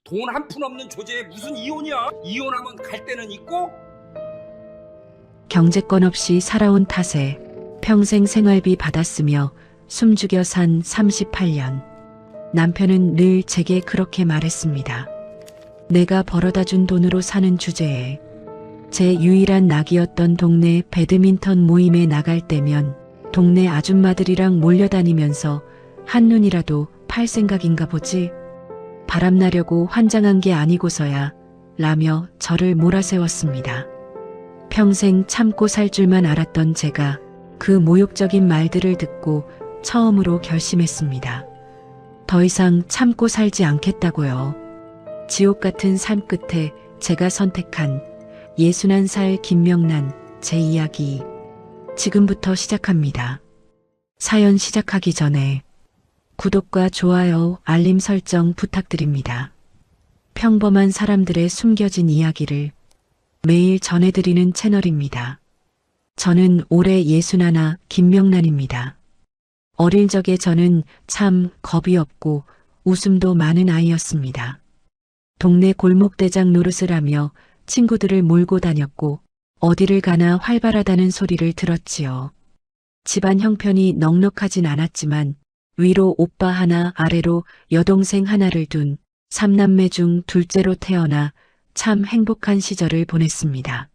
돈 한 푼 없는 조제에 무슨 이혼이야? 이혼하면 갈 데는 있고? 경제권 없이 살아온 탓에 평생 생활비 받았으며 숨죽여 산 38년. 남편은 늘 제게 그렇게 말했습니다. 내가 벌어다 준 돈으로 사는 주제에 제 유일한 낙이었던 동네 배드민턴 모임에 나갈 때면 동네 아줌마들이랑 몰려다니면서 한눈이라도 팔 생각인가 보지? 바람나려고 환장한 게 아니고서야 라며 저를 몰아세웠습니다. 평생 참고 살 줄만 알았던 제가 그 모욕적인 말들을 듣고 처음으로 결심했습니다. 더 이상 참고 살지 않겠다고요. 지옥 같은 삶 끝에 제가 선택한 61살 김명란 제 이야기 지금부터 시작합니다. 사연 시작하기 전에 구독과 좋아요, 알림 설정 부탁드립니다. 평범한 사람들의 숨겨진 이야기를 매일 전해드리는 채널입니다. 저는 올해 61 김명란입니다. 어릴 적에 저는 참 겁이 없고 웃음도 많은 아이였습니다. 동네 골목대장 노릇을 하며 친구들을 몰고 다녔고 어디를 가나 활발하다는 소리를 들었지요. 집안 형편이 넉넉하진 않았지만 위로 오빠 하나 아래로 여동생 하나를 둔 3남매 중 둘째로 태어나 참 행복한 시절을 보냈습니다.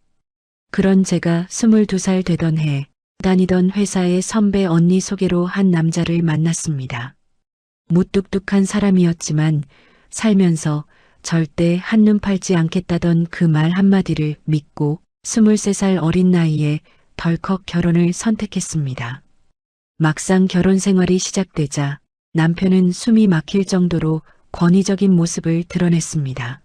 그런 제가 22살 되던 해 다니던 회사의 선배 언니 소개로 한 남자를 만났습니다. 무뚝뚝한 사람이었지만 살면서 절대 한눈 팔지 않겠다던 그 말 한마디를 믿고 23살 어린 나이에 덜컥 결혼을 선택했습니다. 막상 결혼 생활이 시작되자 남편은 숨이 막힐 정도로 권위적인 모습을 드러냈습니다.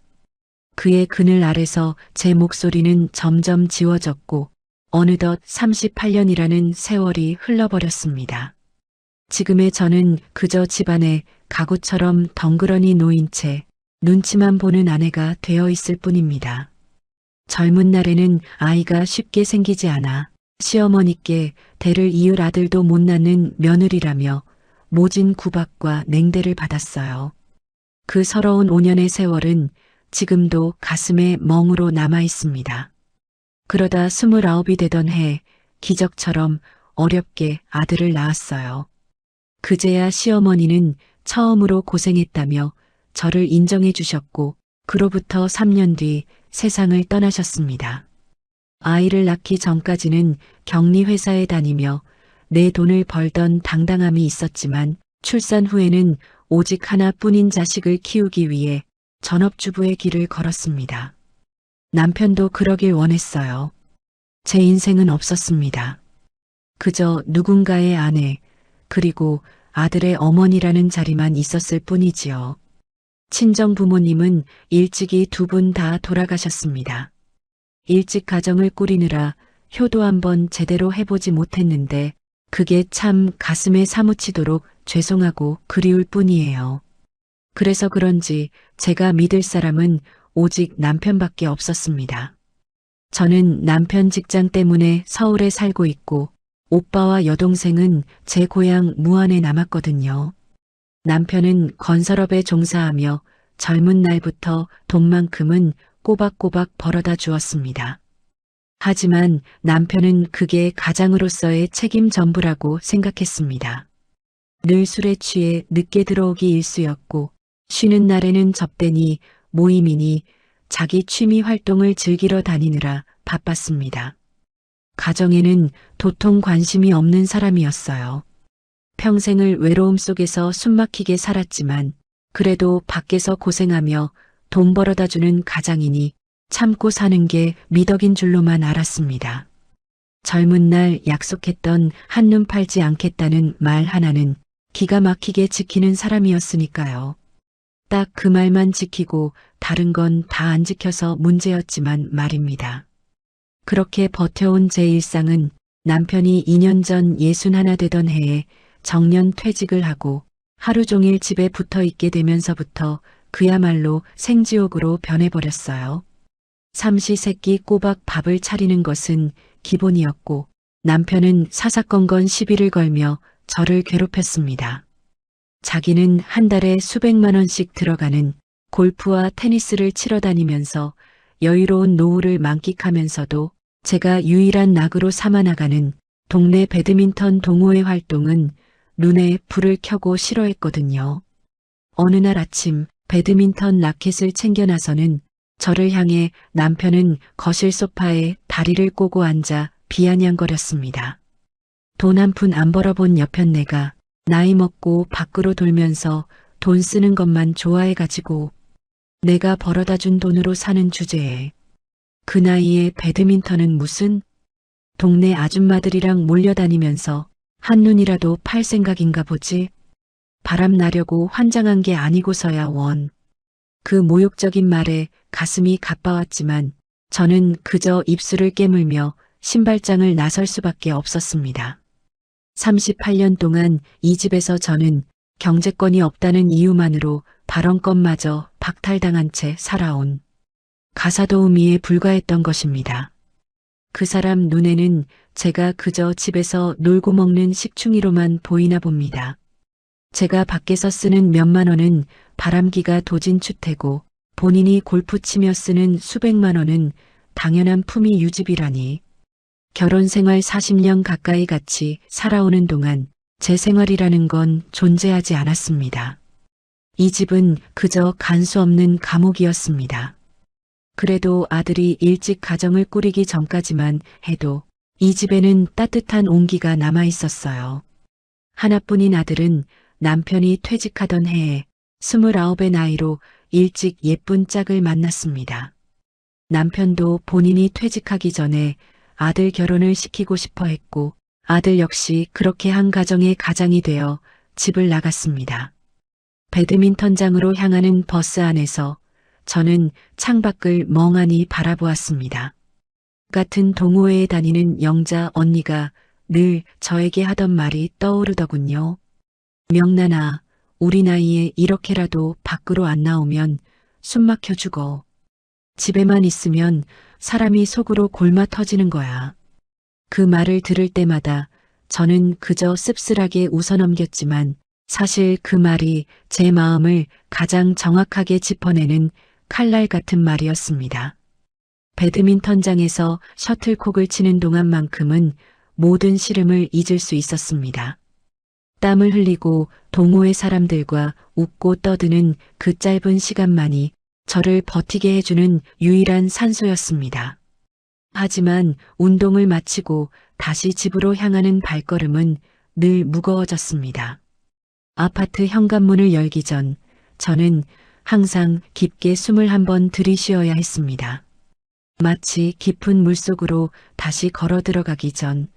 그의 그늘 아래서 제 목소리는 점점 지워졌고 어느덧 38년이라는 세월이 흘러버렸습니다. 지금의 저는 그저 집안의 가구처럼 덩그러니 놓인 채 눈치만 보는 아내가 되어 있을 뿐입니다. 젊은 날에는 아이가 쉽게 생기지 않아 시어머니께 대를 이을 아들도 못 낳는 며느리라며 모진 구박과 냉대를 받았어요. 그 서러운 5년의 세월은 지금도 가슴에 멍으로 남아 있습니다. 그러다 29이 되던 해 기적처럼 어렵게 아들을 낳았어요. 그제야 시어머니는 처음으로 고생했다며 저를 인정해 주셨고 그로부터 3년 뒤 세상을 떠나셨습니다. 아이를 낳기 전까지는 격리회사에 다니며 내 돈을 벌던 당당함이 있었지만 출산 후에는 오직 하나뿐인 자식을 키우기 위해 전업주부의 길을 걸었습니다. 남편도 그러길 원했어요. 제 인생은 없었습니다. 그저 누군가의 아내 그리고 아들의 어머니라는 자리만 있었을 뿐이지요. 친정 부모님은 일찍이 두 분 다 돌아가셨습니다. 일찍 가정을 꾸리느라 효도 한번 제대로 해보지 못했는데 그게 참 가슴에 사무치도록 죄송하고 그리울 뿐이에요. 그래서 그런지 제가 믿을 사람은 오직 남편밖에 없었습니다. 저는 남편 직장 때문에 서울에 살고 있고 오빠와 여동생은 제 고향 무안에 남았거든요. 남편은 건설업에 종사하며 젊은 날부터 돈만큼은 꼬박꼬박 벌어다 주었습니다. 하지만 남편은 그게 가장으로서의 책임 전부라고 생각했습니다. 늘 술에 취해 늦게 들어오기 일쑤였고 쉬는 날에는 접대니 모임이니 자기 취미 활동을 즐기러 다니느라 바빴습니다. 가정에는 도통 관심이 없는 사람이었어요. 평생을 외로움 속에서 숨막히게 살았지만 그래도 밖에서 고생하며 돈 벌어다 주는 가장이니 참고 사는 게 미덕인 줄로만 알았습니다. 젊은 날 약속했던 한눈 팔지 않겠다는 말 하나는 기가 막히게 지키는 사람이었으니까요. 딱 그 말만 지키고 다른 건 다 안 지켜서 문제였지만 말입니다. 그렇게 버텨온 제 일상은 남편이 2년 전 61 되던 해에 정년 퇴직을 하고 하루 종일 집에 붙어 있게 되면서부터 그야말로 생지옥으로 변해버렸어요. 삼시세끼 꼬박 밥을 차리는 것은 기본이었고 남편은 사사건건 시비를 걸며 저를 괴롭혔습니다. 자기는 한 달에 수백만 원씩 들어가는 골프와 테니스를 치러 다니면서 여유로운 노후를 만끽하면서도 제가 유일한 낙으로 삼아나가는 동네 배드민턴 동호회 활동은 눈에 불을 켜고 싫어했거든요. 어느 날 아침 배드민턴 라켓을 챙겨 나서는 저를 향해 남편은 거실 소파에 다리를 꼬고 앉아 비아냥거렸습니다. 돈 한 푼 안 벌어본 여편네가 나이 먹고 밖으로 돌면서 돈 쓰는 것만 좋아해가지고 내가 벌어다 준 돈으로 사는 주제에 그 나이에 배드민턴은 무슨 동네 아줌마들이랑 몰려다니면서 한눈이라도 팔 생각인가 보지. 바람 나려고 환장한 게 아니고서야 원. 그 모욕적인 말에 가슴이 가빠왔지만 저는 그저 입술을 깨물며 신발장을 나설 수밖에 없었습니다. 38년 동안 이 집에서 저는 경제권이 없다는 이유만으로 발언권마저 박탈당한 채 살아온 가사도우미에 불과했던 것입니다. 그 사람 눈에는 제가 그저 집에서 놀고 먹는 식충이로만 보이나 봅니다. 제가 밖에서 쓰는 몇만 원은 바람기가 도진 추태고 본인이 골프 치며 쓰는 수백만 원은 당연한 품위 유지비라니. 결혼 생활 40년 가까이 같이 살아오는 동안 제 생활이라는 건 존재하지 않았습니다. 이 집은 그저 간수 없는 감옥이었습니다. 그래도 아들이 일찍 가정을 꾸리기 전까지만 해도 이 집에는 따뜻한 온기가 남아 있었어요. 하나뿐인 아들은 남편이 퇴직하던 해에 29의 나이로 일찍 예쁜 짝을 만났습니다. 남편도 본인이 퇴직하기 전에 아들 결혼을 시키고 싶어 했고 아들 역시 그렇게 한 가정의 가장이 되어 집을 나갔습니다. 배드민턴장으로 향하는 버스 안에서 저는 창밖을 멍하니 바라보았습니다. 같은 동호회에 다니는 영자 언니가 늘 저에게 하던 말이 떠오르더군요. 명란아, 우리 나이에 이렇게라도 밖으로 안 나오면 숨 막혀 죽어. 집에만 있으면 사람이 속으로 골마 터지는 거야. 그 말을 들을 때마다 저는 그저 씁쓸하게 웃어넘겼지만 사실 그 말이 제 마음을 가장 정확하게 짚어내는 칼날 같은 말이었습니다. 배드민턴장에서 셔틀콕을 치는 동안만큼은 모든 시름을 잊을 수 있었습니다. 땀을 흘리고 동호회 사람들과 웃고 떠드는 그 짧은 시간만이 저를 버티게 해주는 유일한 산소였습니다. 하지만 운동을 마치고 다시 집으로 향하는 발걸음은 늘 무거워졌습니다. 아파트 현관문을 열기 전 저는 항상 깊게 숨을 한번 들이쉬어야 했습니다. 마치 깊은 물속으로 다시 걸어 들어가기 전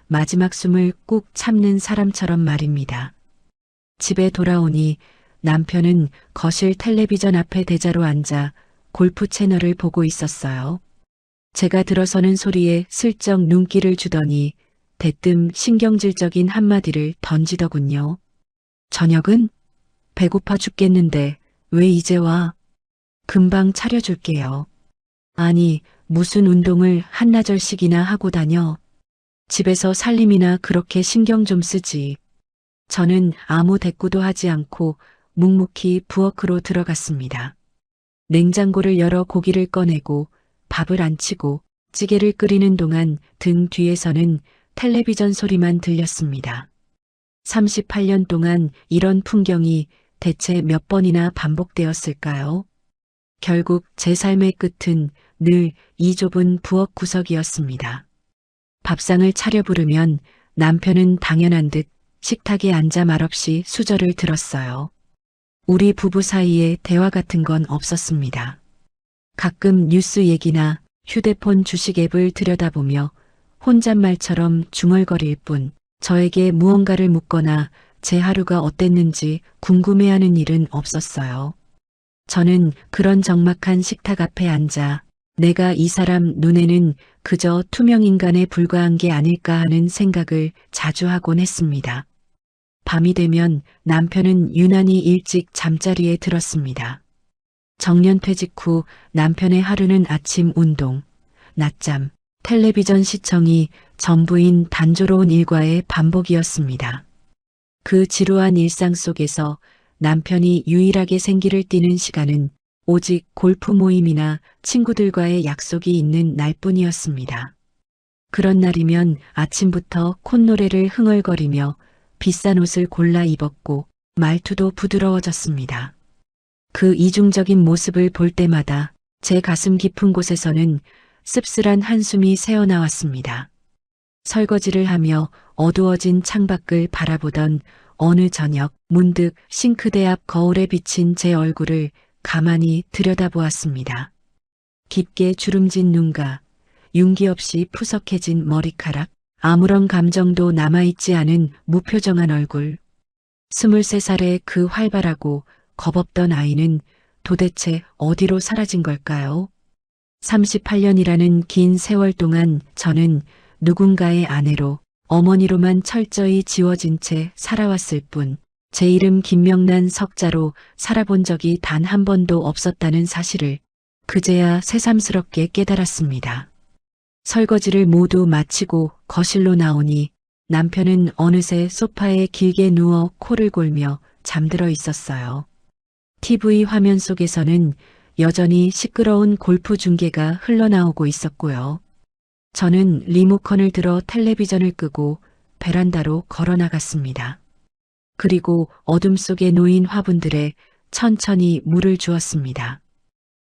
마지막 숨을 꾹 참는 사람처럼 말입니다. 집에 돌아오니 남편은 거실 텔레비전 앞에 대자로 앉아 골프 채널을 보고 있었어요. 제가 들어서는 소리에 슬쩍 눈길을 주더니 대뜸 신경질적인 한마디를 던지더군요. 저녁은? 배고파 죽겠는데 왜 이제 와? 금방 차려줄게요. 아니, 무슨 운동을 한나절씩이나 하고 다녀. 집에서 살림이나 그렇게 신경 좀 쓰지. 저는 아무 대꾸도 하지 않고 묵묵히 부엌으로 들어갔습니다. 냉장고를 열어 고기를 꺼내고 밥을 안 치고 찌개를 끓이는 동안 등 뒤에서는 텔레비전 소리만 들렸습니다. 38년 동안 이런 풍경이 대체 몇 번이나 반복되었을까요? 결국 제 삶의 끝은 늘 이 좁은 부엌 구석이었습니다. 밥상을 차려 부르면 남편은 당연한 듯 식탁에 앉아 말없이 수저를 들었어요. 우리 부부 사이에 대화 같은 건 없었습니다. 가끔 뉴스 얘기나 휴대폰 주식 앱을 들여다보며 혼잣말처럼 중얼거릴 뿐 저에게 무언가를 묻거나 제 하루가 어땠는지 궁금해하는 일은 없었어요. 저는 그런 적막한 식탁 앞에 앉아 내가 이 사람 눈에는 그저 투명 인간에 불과한 게 아닐까 하는 생각을 자주 하곤 했습니다. 밤이 되면 남편은 유난히 일찍 잠자리에 들었습니다. 정년퇴직 후 남편의 하루는 아침 운동, 낮잠, 텔레비전 시청이 전부인 단조로운 일과의 반복이었습니다. 그 지루한 일상 속에서 남편이 유일하게 생기를 띠는 시간은 오직 골프 모임이나 친구들과의 약속이 있는 날뿐이었습니다. 그런 날이면 아침부터 콧노래를 흥얼거리며 비싼 옷을 골라 입었고 말투도 부드러워졌습니다. 그 이중적인 모습을 볼 때마다 제 가슴 깊은 곳에서는 씁쓸한 한숨이 새어나왔습니다. 설거지를 하며 어두워진 창밖을 바라보던 어느 저녁 문득 싱크대 앞 거울에 비친 제 얼굴을 가만히 들여다보았습니다. 깊게 주름진 눈과 윤기 없이 푸석해진 머리카락, 아무런 감정도 남아있지 않은 무표정한 얼굴. 23살의 그 활발하고 겁없던 아이는 도대체 어디로 사라진 걸까요? 38년이라는 긴 세월 동안 저는 누군가의 아내로, 어머니로만 철저히 지워진 채 살아왔을 뿐, 제 이름 김명란 석자로 살아본 적이 단 한 번도 없었다는 사실을 그제야 새삼스럽게 깨달았습니다. 설거지를 모두 마치고 거실로 나오니 남편은 어느새 소파에 길게 누워 코를 골며 잠들어 있었어요. TV 화면 속에서는 여전히 시끄러운 골프 중계가 흘러나오고 있었고요. 저는 리모컨을 들어 텔레비전을 끄고 베란다로 걸어 나갔습니다. 그리고 어둠 속에 놓인 화분들에 천천히 물을 주었습니다.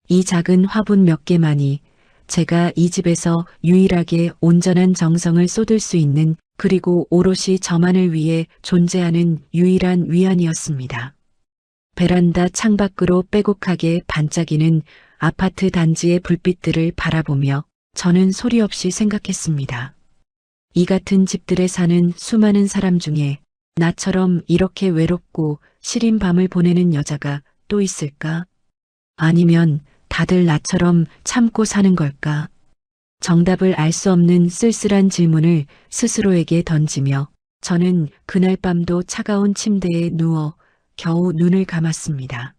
이 작은 화분 몇 개만이 제가 이 집에서 유일하게 온전한 정성을 쏟을 수 있는, 그리고 오롯이 저만을 위해 존재하는 유일한 위안이었습니다. 베란다 창밖으로 빼곡하게 반짝이는 아파트 단지의 불빛들을 바라보며 저는 소리 없이 생각했습니다. 이 같은 집들에 사는 수많은 사람 중에 나처럼 이렇게 외롭고 시린 밤을 보내는 여자가 또 있을까? 아니면 다들 나처럼 참고 사는 걸까? 정답을 알 수 없는 쓸쓸한 질문을 스스로에게 던지며 저는 그날 밤도 차가운 침대에 누워 겨우 눈을 감았습니다.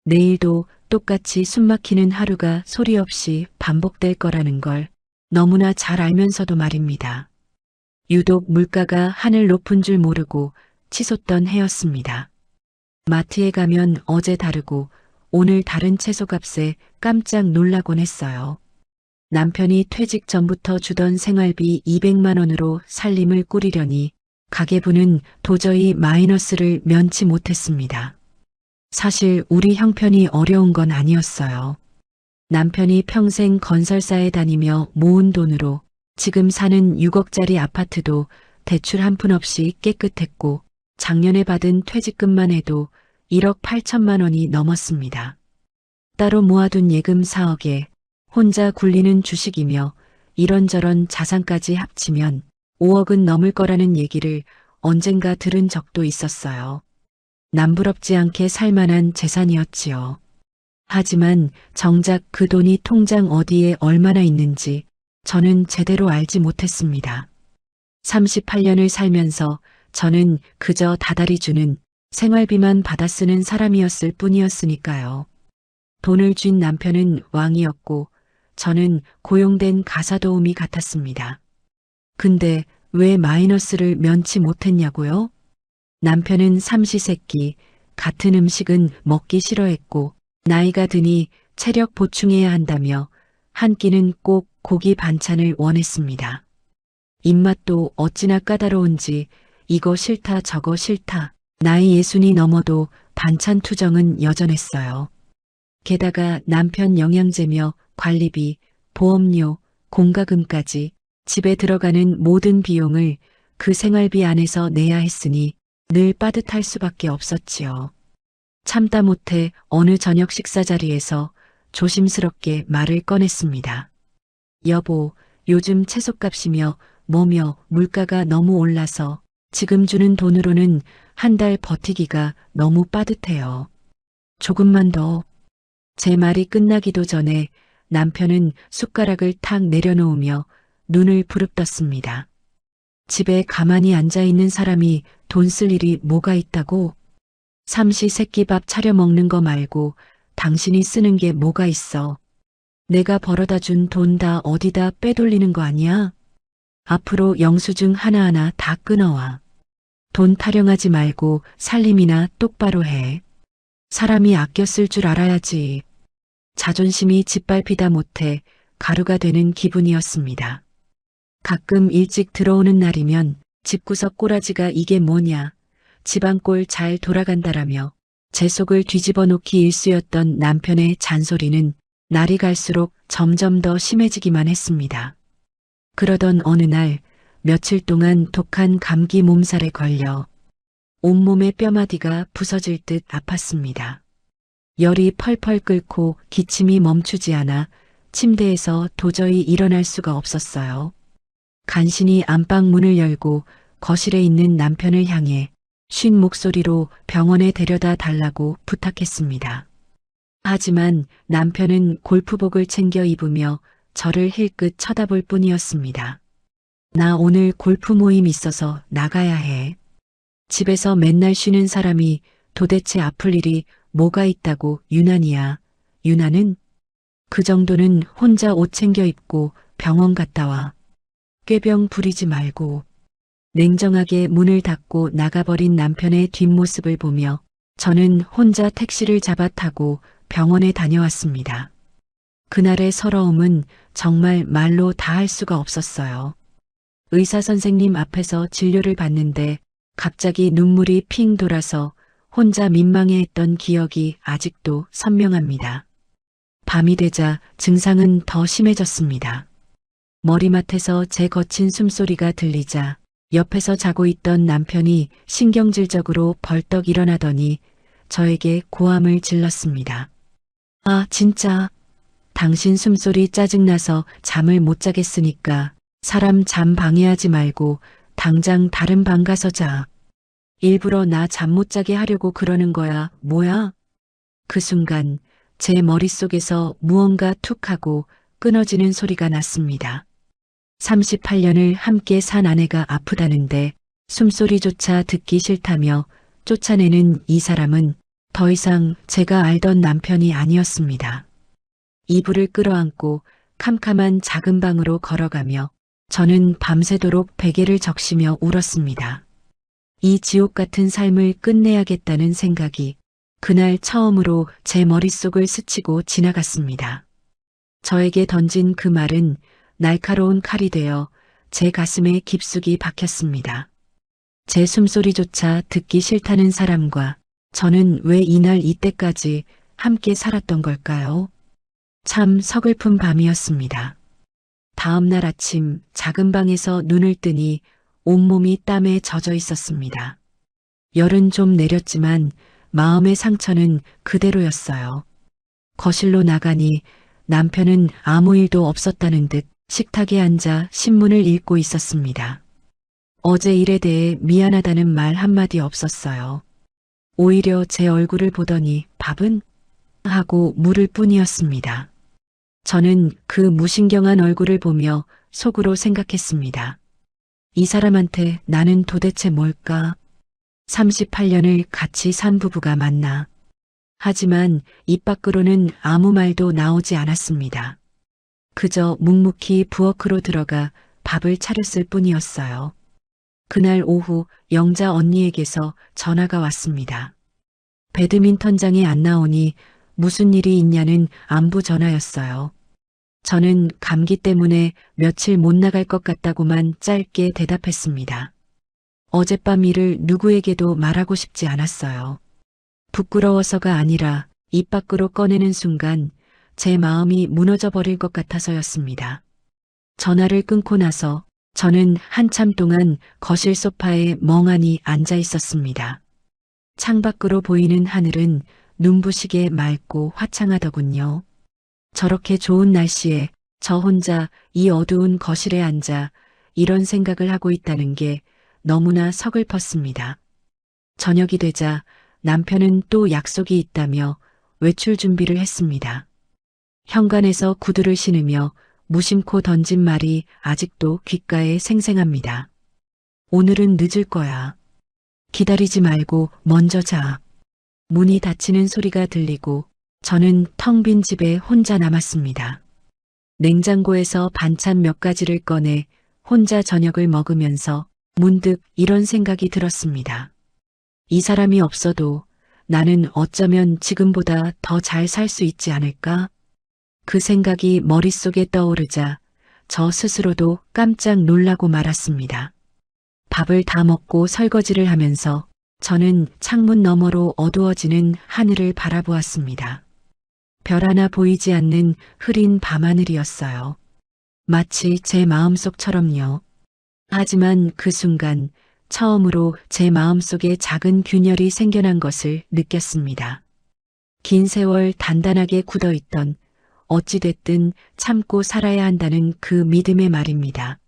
내일도 똑같이 숨막히는 하루가 소리 없이 반복될 거라는 걸 너무나 잘 알면서도 말입니다. 유독 물가가 하늘 높은 줄 모르고 치솟던 해였습니다. 마트에 가면 어제 다르고 오늘 다른 채소값에 깜짝 놀라곤 했어요. 남편이 퇴직 전부터 주던 생활비 200만 원으로 살림을 꾸리려니 가계부는 도저히 마이너스를 면치 못했습니다. 사실 우리 형편이 어려운 건 아니었어요. 남편이 평생 건설사에 다니며 모은 돈으로 지금 사는 6억짜리 아파트도 대출 한 푼 없이 깨끗했고 작년에 받은 퇴직금만 해도 1억 8천만 원이 넘었습니다. 따로 모아둔 예금 4억에 혼자 굴리는 주식이며 이런저런 자산까지 합치면 5억은 넘을 거라는 얘기를 언젠가 들은 적도 있었어요. 남부럽지 않게 살만한 재산이었지요. 하지만 정작 그 돈이 통장 어디에 얼마나 있는지 저는 제대로 알지 못했습니다. 38년을 살면서 저는 그저 다달이 주는 생활비만 받아 쓰는 사람이었을 뿐이었으니까요. 돈을 쥔 남편은 왕이었고 저는 고용된 가사도우미 같았습니다. 근데 왜 마이너스를 면치 못했냐고요? 남편은 삼시세끼 같은 음식은 먹기 싫어했고 나이가 드니 체력 보충해야 한다며 한 끼는 꼭 고기 반찬을 원했습니다. 입맛도 어찌나 까다로운지 이거 싫다 저거 싫다, 나이 60이 넘어도 반찬 투정은 여전했어요. 게다가 남편 영양제며 관리비, 보험료, 공과금까지 집에 들어가는 모든 비용을 그 생활비 안에서 내야 했으니 늘 빠듯할 수밖에 없었지요. 참다 못해 어느 저녁 식사 자리에서 조심스럽게 말을 꺼냈습니다. 여보, 요즘 채소값이며 뭐며 물가가 너무 올라서 지금 주는 돈으로는 한 달 버티기가 너무 빠듯해요. 조금만 더. 제 말이 끝나기도 전에 남편은 숟가락을 탁 내려놓으며 눈을 부릅떴습니다. 집에 가만히 앉아있는 사람이 돈 쓸 일이 뭐가 있다고? 삼시세끼밥 차려 먹는 거 말고 당신이 쓰는 게 뭐가 있어? 내가 벌어다 준 돈 다 어디다 빼돌리는 거 아니야? 앞으로 영수증 하나하나 다 끊어와. 돈 타령하지 말고 살림이나 똑바로 해. 사람이 아껴 쓸 줄 알아야지. 자존심이 짓밟히다 못해 가루가 되는 기분이었습니다. 가끔 일찍 들어오는 날이면 집구석 꼬라지가 이게 뭐냐, 집안꼴 잘 돌아간다라며 제 속을 뒤집어 놓기 일쑤였던 남편의 잔소리는 날이 갈수록 점점 더 심해지기만 했습니다. 그러던 어느 날 며칠 동안 독한 감기 몸살에 걸려 온몸의 뼈마디가 부서질 듯 아팠습니다. 열이 펄펄 끓고 기침이 멈추지 않아 침대에서 도저히 일어날 수가 없었어요. 간신히 안방 문을 열고 거실에 있는 남편을 향해 쉰 목소리로 병원에 데려다 달라고 부탁했습니다. 하지만 남편은 골프복을 챙겨 입으며 저를 힐끗 쳐다볼 뿐이었습니다. 나 오늘 골프 모임 있어서 나가야 해. 집에서 맨날 쉬는 사람이 도대체 아플 일이 뭐가 있다고 유난이야. 유난은 그 정도는 혼자 옷 챙겨 입고 병원 갔다 와. 꾀병 부리지 말고. 냉정하게 문을 닫고 나가버린 남편의 뒷모습을 보며 저는 혼자 택시를 잡아 타고 병원에 다녀왔습니다. 그날의 서러움은 정말 말로 다 할 수가 없었어요. 의사 선생님 앞에서 진료를 받는데 갑자기 눈물이 핑 돌아서 혼자 민망해했던 기억이 아직도 선명합니다. 밤이 되자 증상은 더 심해졌습니다. 머리맡에서 제 거친 숨소리가 들리자 옆에서 자고 있던 남편이 신경질적으로 벌떡 일어나더니 저에게 고함을 질렀습니다. 아, 진짜. 당신 숨소리 짜증나서 잠을 못 자겠으니까 사람 잠 방해하지 말고 당장 다른 방 가서 자. 일부러 나 잠 못 자게 하려고 그러는 거야, 뭐야? 그 순간 제 머릿속에서 무언가 툭 하고 끊어지는 소리가 났습니다. 38년을 함께 산 아내가 아프다는데 숨소리조차 듣기 싫다며 쫓아내는 이 사람은 더 이상 제가 알던 남편이 아니었습니다. 이불을 끌어안고 캄캄한 작은 방으로 걸어가며 저는 밤새도록 베개를 적시며 울었습니다. 이 지옥 같은 삶을 끝내야겠다는 생각이 그날 처음으로 제 머릿속을 스치고 지나갔습니다. 저에게 던진 그 말은 날카로운 칼이 되어 제 가슴에 깊숙이 박혔습니다. 제 숨소리조차 듣기 싫다는 사람과 저는 왜 이날 이때까지 함께 살았던 걸까요? 참 서글픈 밤이었습니다. 다음 날 아침 작은 방에서 눈을 뜨니 온몸이 땀에 젖어 있었습니다. 열은 좀 내렸지만 마음의 상처는 그대로였어요. 거실로 나가니 남편은 아무 일도 없었다는 듯 식탁에 앉아 신문을 읽고 있었습니다. 어제 일에 대해 미안하다는 말 한마디 없었어요. 오히려 제 얼굴을 보더니 밥은? 하고 물을 뿐이었습니다. 저는 그 무신경한 얼굴을 보며 속으로 생각했습니다. 이 사람한테 나는 도대체 뭘까? 38년을 같이 산 부부가 맞나? 하지만 입 밖으로는 아무 말도 나오지 않았습니다. 그저 묵묵히 부엌으로 들어가 밥을 차렸을 뿐이었어요. 그날 오후 영자 언니에게서 전화가 왔습니다. 배드민턴장에 안 나오니 무슨 일이 있냐는 안부 전화였어요. 저는 감기 때문에 며칠 못 나갈 것 같다고만 짧게 대답했습니다. 어젯밤 일을 누구에게도 말하고 싶지 않았어요. 부끄러워서가 아니라 입 밖으로 꺼내는 순간 제 마음이 무너져 버릴 것 같아서였습니다. 전화를 끊고 나서 저는 한참 동안 거실 소파에 멍하니 앉아 있었습니다. 창밖으로 보이는 하늘은 눈부시게 맑고 화창하더군요. 저렇게 좋은 날씨에 저 혼자 이 어두운 거실에 앉아 이런 생각을 하고 있다는 게 너무나 서글펐습니다. 저녁이 되자 남편은 또 약속이 있다며 외출 준비를 했습니다. 현관에서 구두를 신으며 무심코 던진 말이 아직도 귓가에 생생합니다. 오늘은 늦을 거야. 기다리지 말고 먼저 자. 문이 닫히는 소리가 들리고 저는 텅 빈 집에 혼자 남았습니다. 냉장고에서 반찬 몇 가지를 꺼내 혼자 저녁을 먹으면서 문득 이런 생각이 들었습니다. 이 사람이 없어도 나는 어쩌면 지금보다 더 잘 살 수 있지 않을까? 그 생각이 머릿속에 떠오르자 저 스스로도 깜짝 놀라고 말았습니다. 밥을 다 먹고 설거지를 하면서 저는 창문 너머로 어두워지는 하늘을 바라보았습니다. 별 하나 보이지 않는 흐린 밤하늘이었어요. 마치 제 마음속처럼요. 하지만 그 순간 처음으로 제 마음속에 작은 균열이 생겨난 것을 느꼈습니다. 긴 세월 단단하게 굳어있던 어찌됐든 참고 살아야 한다는 그 믿음의 말입니다.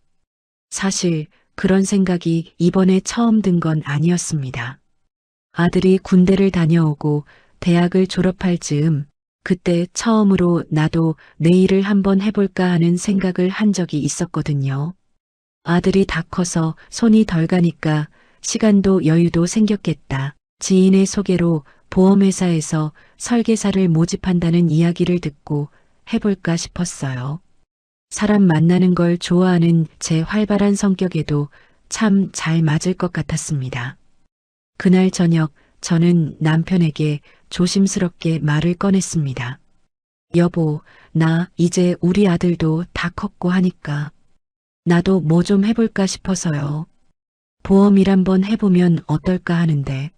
사실 그런 생각이 이번에 처음 든 건 아니었습니다. 아들이 군대를 다녀오고 대학을 졸업할 즈음 그때 처음으로 나도 내 일을 한번 해볼까 하는 생각을 한 적이 있었거든요. 아들이 다 커서 손이 덜 가니까 시간도 여유도 생겼겠다. 지인의 소개로 보험회사에서 설계사를 모집한다는 이야기를 듣고 해볼까 싶었어요. 사람 만나는 걸 좋아하는 제 활발한 성격에도 참 잘 맞을 것 같았습니다. 그날 저녁 저는 남편에게 조심스럽게 말을 꺼냈습니다. 여보, 나 이제 우리 아들도 다 컸고 하니까 나도 뭐 좀 해볼까 싶어서요. 보험 일 한번 해보면 어떨까 하는데.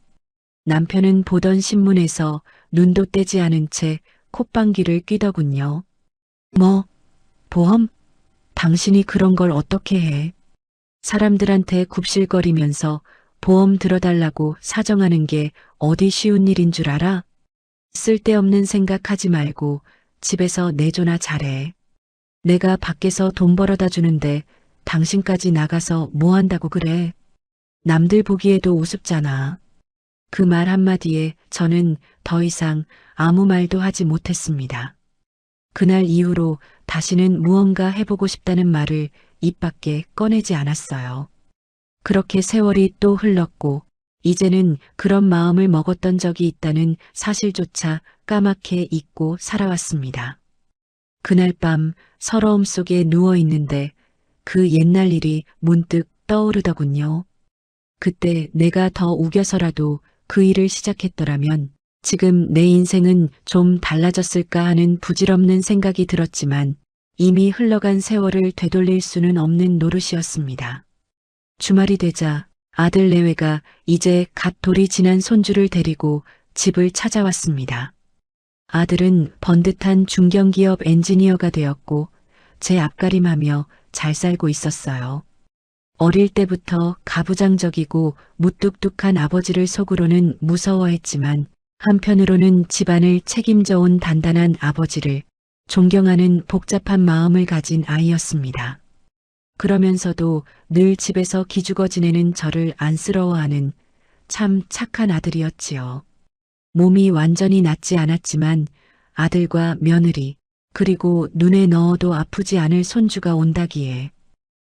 남편은 보던 신문에서 눈도 떼지 않은 채 콧방귀를 뀌더군요. 뭐, 보험? 당신이 그런 걸 어떻게 해? 사람들한테 굽실거리면서 보험 들어달라고 사정하는 게 어디 쉬운 일인 줄 알아? 쓸데없는 생각하지 말고 집에서 내조나 잘해. 내가 밖에서 돈 벌어다 주는데 당신까지 나가서 뭐 한다고 그래? 남들 보기에도 우습잖아. 그 말 한마디에 저는 더 이상 아무 말도 하지 못했습니다. 그날 이후로 다시는 무언가 해보고 싶다는 말을 입 밖에 꺼내지 않았어요. 그렇게 세월이 또 흘렀고 이제는 그런 마음을 먹었던 적이 있다는 사실조차 까맣게 잊고 살아왔습니다. 그날 밤 서러움 속에 누워 있는데 그 옛날 일이 문득 떠오르더군요. 그때 내가 더 우겨서라도 그 일을 시작했더라면 지금 내 인생은 좀 달라졌을까 하는 부질없는 생각이 들었지만 이미 흘러간 세월을 되돌릴 수는 없는 노릇이었습니다. 주말이 되자 아들 내외가 이제 갓 돌이 지난 손주를 데리고 집을 찾아왔습니다. 아들은 번듯한 중견기업 엔지니어가 되었고 제 앞가림하며 잘 살고 있었어요. 어릴 때부터 가부장적이고 무뚝뚝한 아버지를 속으로는 무서워했지만 한편으로는 집안을 책임져 온 단단한 아버지를 존경하는 복잡한 마음을 가진 아이였습니다. 그러면서도 늘 집에서 기죽어 지내는 저를 안쓰러워하는 참 착한 아들이었지요. 몸이 완전히 낫지 않았지만 아들과 며느리 그리고 눈에 넣어도 아프지 않을 손주가 온다기에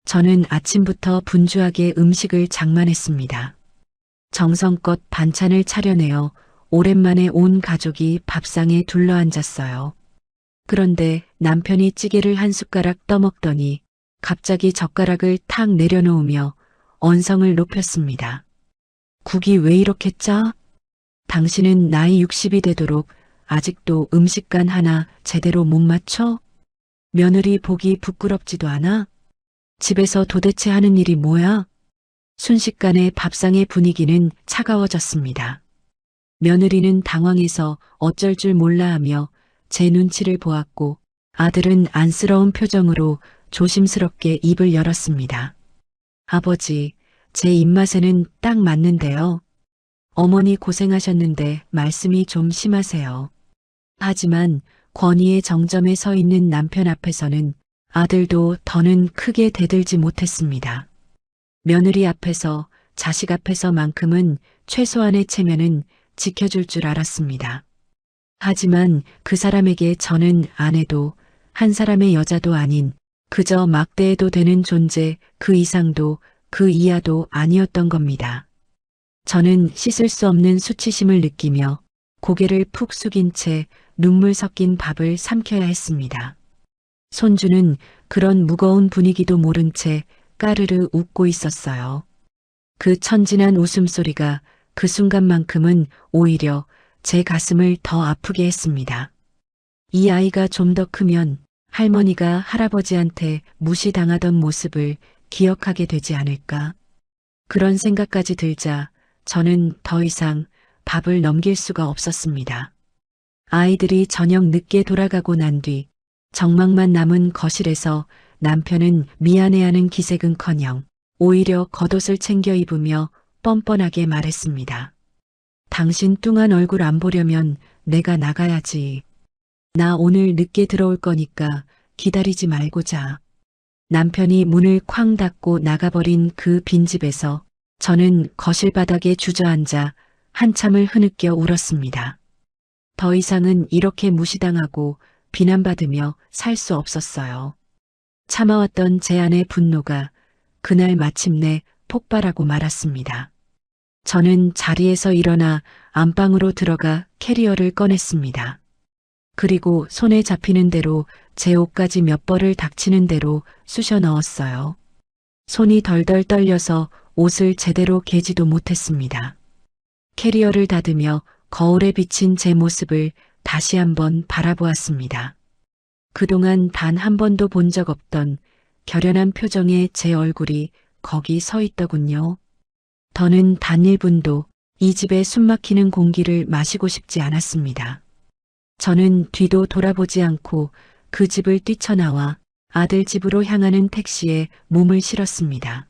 저는 아침부터 분주하게 음식을 장만했습니다. 정성껏 반찬을 차려내어 오랜만에 온 가족이 밥상에 둘러앉았어요. 그런데 남편이 찌개를 한 숟가락 떠먹더니 갑자기 젓가락을 탁 내려놓으며 언성을 높였습니다. 국이 왜 이렇게 짜? 당신은 나이 60이 되도록 아직도 음식간 하나 제대로 못 맞춰? 며느리 보기 부끄럽지도 않아? 집에서 도대체 하는 일이 뭐야? 순식간에 밥상의 분위기는 차가워졌습니다. 며느리는 당황해서 어쩔 줄 몰라 하며 제 눈치를 보았고 아들은 안쓰러운 표정으로 조심스럽게 입을 열었습니다. 아버지, 제 입맛에는 딱 맞는데요. 어머니 고생하셨는데 말씀이 좀 심하세요. 하지만 권위의 정점에 서 있는 남편 앞에서는 아들도 더는 크게 대들지 못했습니다. 며느리 앞에서 자식 앞에서만큼은 최소한의 체면은 지켜줄 줄 알았습니다. 하지만 그 사람에게 저는 아내도 한 사람의 여자도 아닌 그저 막대해도 되는 존재 그 이상도 그 이하도 아니었던 겁니다. 저는 씻을 수 없는 수치심을 느끼며 고개를 푹 숙인 채 눈물 섞인 밥을 삼켜야 했습니다. 손주는 그런 무거운 분위기도 모른 채 까르르 웃고 있었어요. 그 천진한 웃음소리가 그 순간만큼은 오히려 제 가슴을 더 아프게 했습니다. 이 아이가 좀 더 크면 할머니가 할아버지한테 무시당하던 모습을 기억하게 되지 않을까? 그런 생각까지 들자 저는 더 이상 밥을 넘길 수가 없었습니다. 아이들이 저녁 늦게 돌아가고 난 뒤 정막만 남은 거실에서 남편은 미안해하는 기색은커녕 오히려 겉옷을 챙겨 입으며 뻔뻔하게 말했습니다. 당신 뚱한 얼굴 안 보려면 내가 나가야지. 나 오늘 늦게 들어올 거니까 기다리지 말고 자. 남편이 문을 쾅 닫고 나가버린 그 빈집에서 저는 거실 바닥에 주저앉아 한참을 흐느껴 울었습니다. 더 이상은 이렇게 무시당하고 비난받으며 살 수 없었어요. 참아왔던 제 안의 분노가 그날 마침내 폭발하고 말았습니다. 저는 자리에서 일어나 안방으로 들어가 캐리어를 꺼냈습니다. 그리고 손에 잡히는 대로 제 옷까지 몇 벌을 닥치는 대로 쑤셔 넣었어요. 손이 덜덜 떨려서 옷을 제대로 개지도 못했습니다. 캐리어를 닫으며 거울에 비친 제 모습을 다시 한번 바라보았습니다. 그동안 단 한 번도 본 적 없던 결연한 표정의 제 얼굴이 거기 서 있더군요. 더는 단 1분도 이 집의 숨막히는 공기를 마시고 싶지 않았습니다. 저는 뒤도 돌아보지 않고 그 집을 뛰쳐나와 아들 집으로 향하는 택시에 몸을 실었습니다.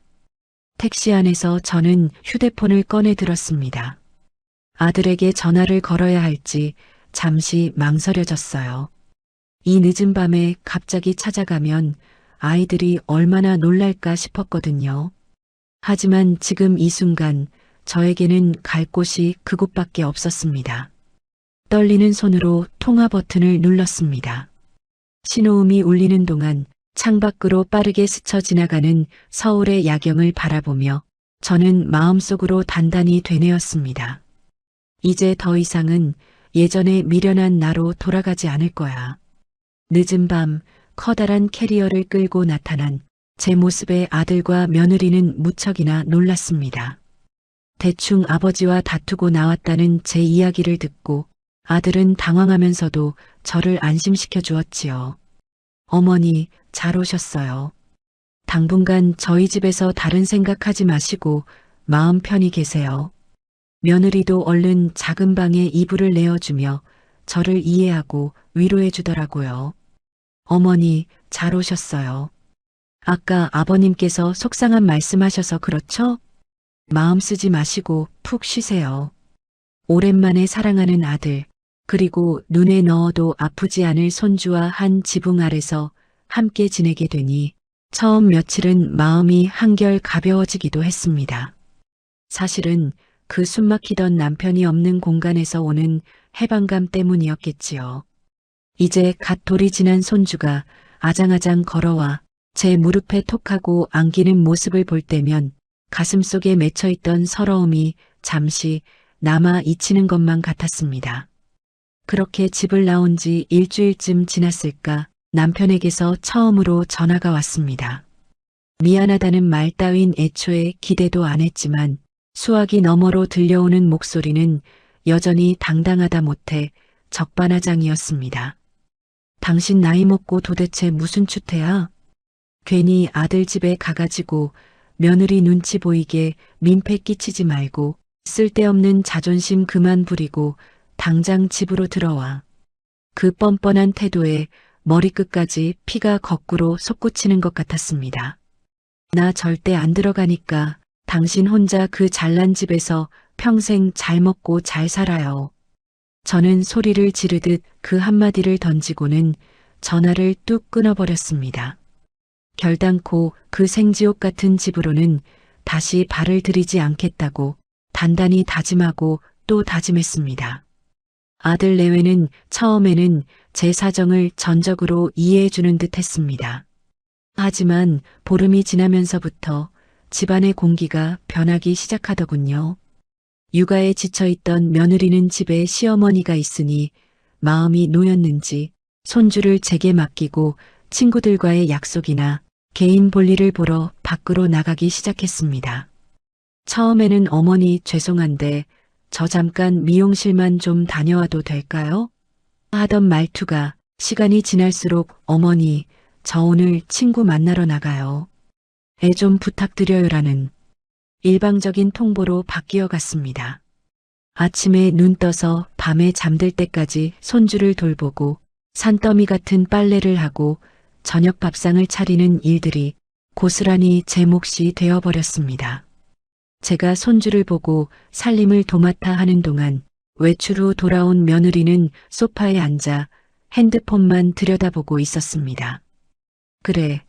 택시 안에서 저는 휴대폰을 꺼내 들었습니다. 아들에게 전화를 걸어야 할지 잠시 망설여졌어요. 이 늦은 밤에 갑자기 찾아가면 아이들이 얼마나 놀랄까 싶었거든요. 하지만 지금 이 순간 저에게는 갈 곳이 그곳밖에 없었습니다. 떨리는 손으로 통화 버튼을 눌렀습니다. 신호음이 울리는 동안 창밖으로 빠르게 스쳐 지나가는 서울의 야경을 바라보며 저는 마음속으로 단단히 되뇌었습니다. 이제 더 이상은 예전에 미련한 나로 돌아가지 않을 거야. 늦은 밤 커다란 캐리어를 끌고 나타난 제 모습에 아들과 며느리는 무척이나 놀랐습니다. 대충 아버지와 다투고 나왔다는 제 이야기를 듣고 아들은 당황하면서도 저를 안심시켜 주었지요. 어머니, 잘 오셨어요. 당분간 저희 집에서 다른 생각하지 마시고 마음 편히 계세요. 며느리도 얼른 작은 방에 이불을 내어주며 저를 이해하고 위로해 주더라고요. 어머니, 잘 오셨어요. 아까 아버님께서 속상한 말씀하셔서 그렇죠? 마음 쓰지 마시고 푹 쉬세요. 오랜만에 사랑하는 아들, 그리고 눈에 넣어도 아프지 않을 손주와 한 지붕 아래서 함께 지내게 되니 처음 며칠은 마음이 한결 가벼워지기도 했습니다. 사실은 그 숨막히던 남편이 없는 공간에서 오는 해방감 때문이었겠지요. 이제 갓 돌이 지난 손주가 아장아장 걸어와 제 무릎에 톡하고 안기는 모습을 볼 때면 가슴속에 맺혀있던 서러움이 잠시 남아 잊히는 것만 같았습니다. 그렇게 집을 나온 지 일주일쯤 지났을까 남편에게서 처음으로 전화가 왔습니다. 미안하다는 말 따윈 애초에 기대도 안 했지만 수화기 너머로 들려오는 목소리는 여전히 당당하다 못해 적반하장이었습니다. 당신 나이 먹고 도대체 무슨 추태야? 괜히 아들 집에 가가지고 며느리 눈치 보이게 민폐 끼치지 말고 쓸데없는 자존심 그만 부리고 당장 집으로 들어와. 그 뻔뻔한 태도에 머리끝까지 피가 거꾸로 솟구치는 것 같았습니다. 나 절대 안 들어가니까 당신 혼자 그 잘난 집에서 평생 잘 먹고 잘 살아요. 저는 소리를 지르듯 그 한마디를 던지고는 전화를 뚝 끊어버렸습니다. 결단코 그 생지옥 같은 집으로는 다시 발을 들이지 않겠다고 단단히 다짐하고 또 다짐했습니다. 아들 내외는 처음에는 제 사정을 전적으로 이해해주는 듯 했습니다. 하지만 보름이 지나면서부터 집안의 공기가 변하기 시작하더군요. 육아에 지쳐있던 며느리는 집에 시어머니가 있으니 마음이 놓였는지 손주를 제게 맡기고 친구들과의 약속이나 개인 볼일을 보러 밖으로 나가기 시작했습니다. 처음에는 어머니 죄송한데 저 잠깐 미용실만 좀 다녀와도 될까요? 하던 말투가 시간이 지날수록 어머니, 저 오늘 친구 만나러 나가요. 애 좀 부탁드려요라는 일방적인 통보로 바뀌어 갔습니다. 아침에 눈 떠서 밤에 잠들 때까지 손주를 돌보고 산더미 같은 빨래를 하고 저녁 밥상을 차리는 일들이 고스란히 제 몫이 되어버렸습니다. 제가 손주를 보고 살림을 도맡아 하는 동안 외출 후 돌아온 며느리는 소파에 앉아 핸드폰만 들여다보고 있었습니다. 그래,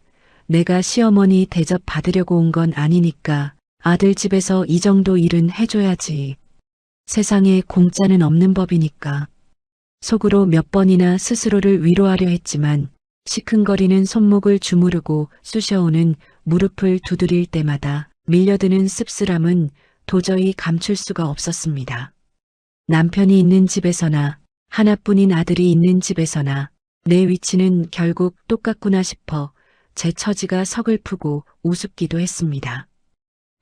내가 시어머니 대접 받으려고 온 건 아니니까 아들 집에서 이 정도 일은 해줘야지. 세상에 공짜는 없는 법이니까. 속으로 몇 번이나 스스로를 위로하려 했지만 시큰거리는 손목을 주무르고 쑤셔오는 무릎을 두드릴 때마다 밀려드는 씁쓸함은 도저히 감출 수가 없었습니다. 남편이 있는 집에서나 하나뿐인 아들이 있는 집에서나 내 위치는 결국 똑같구나 싶어 제 처지가 서글프고 우습기도 했습니다.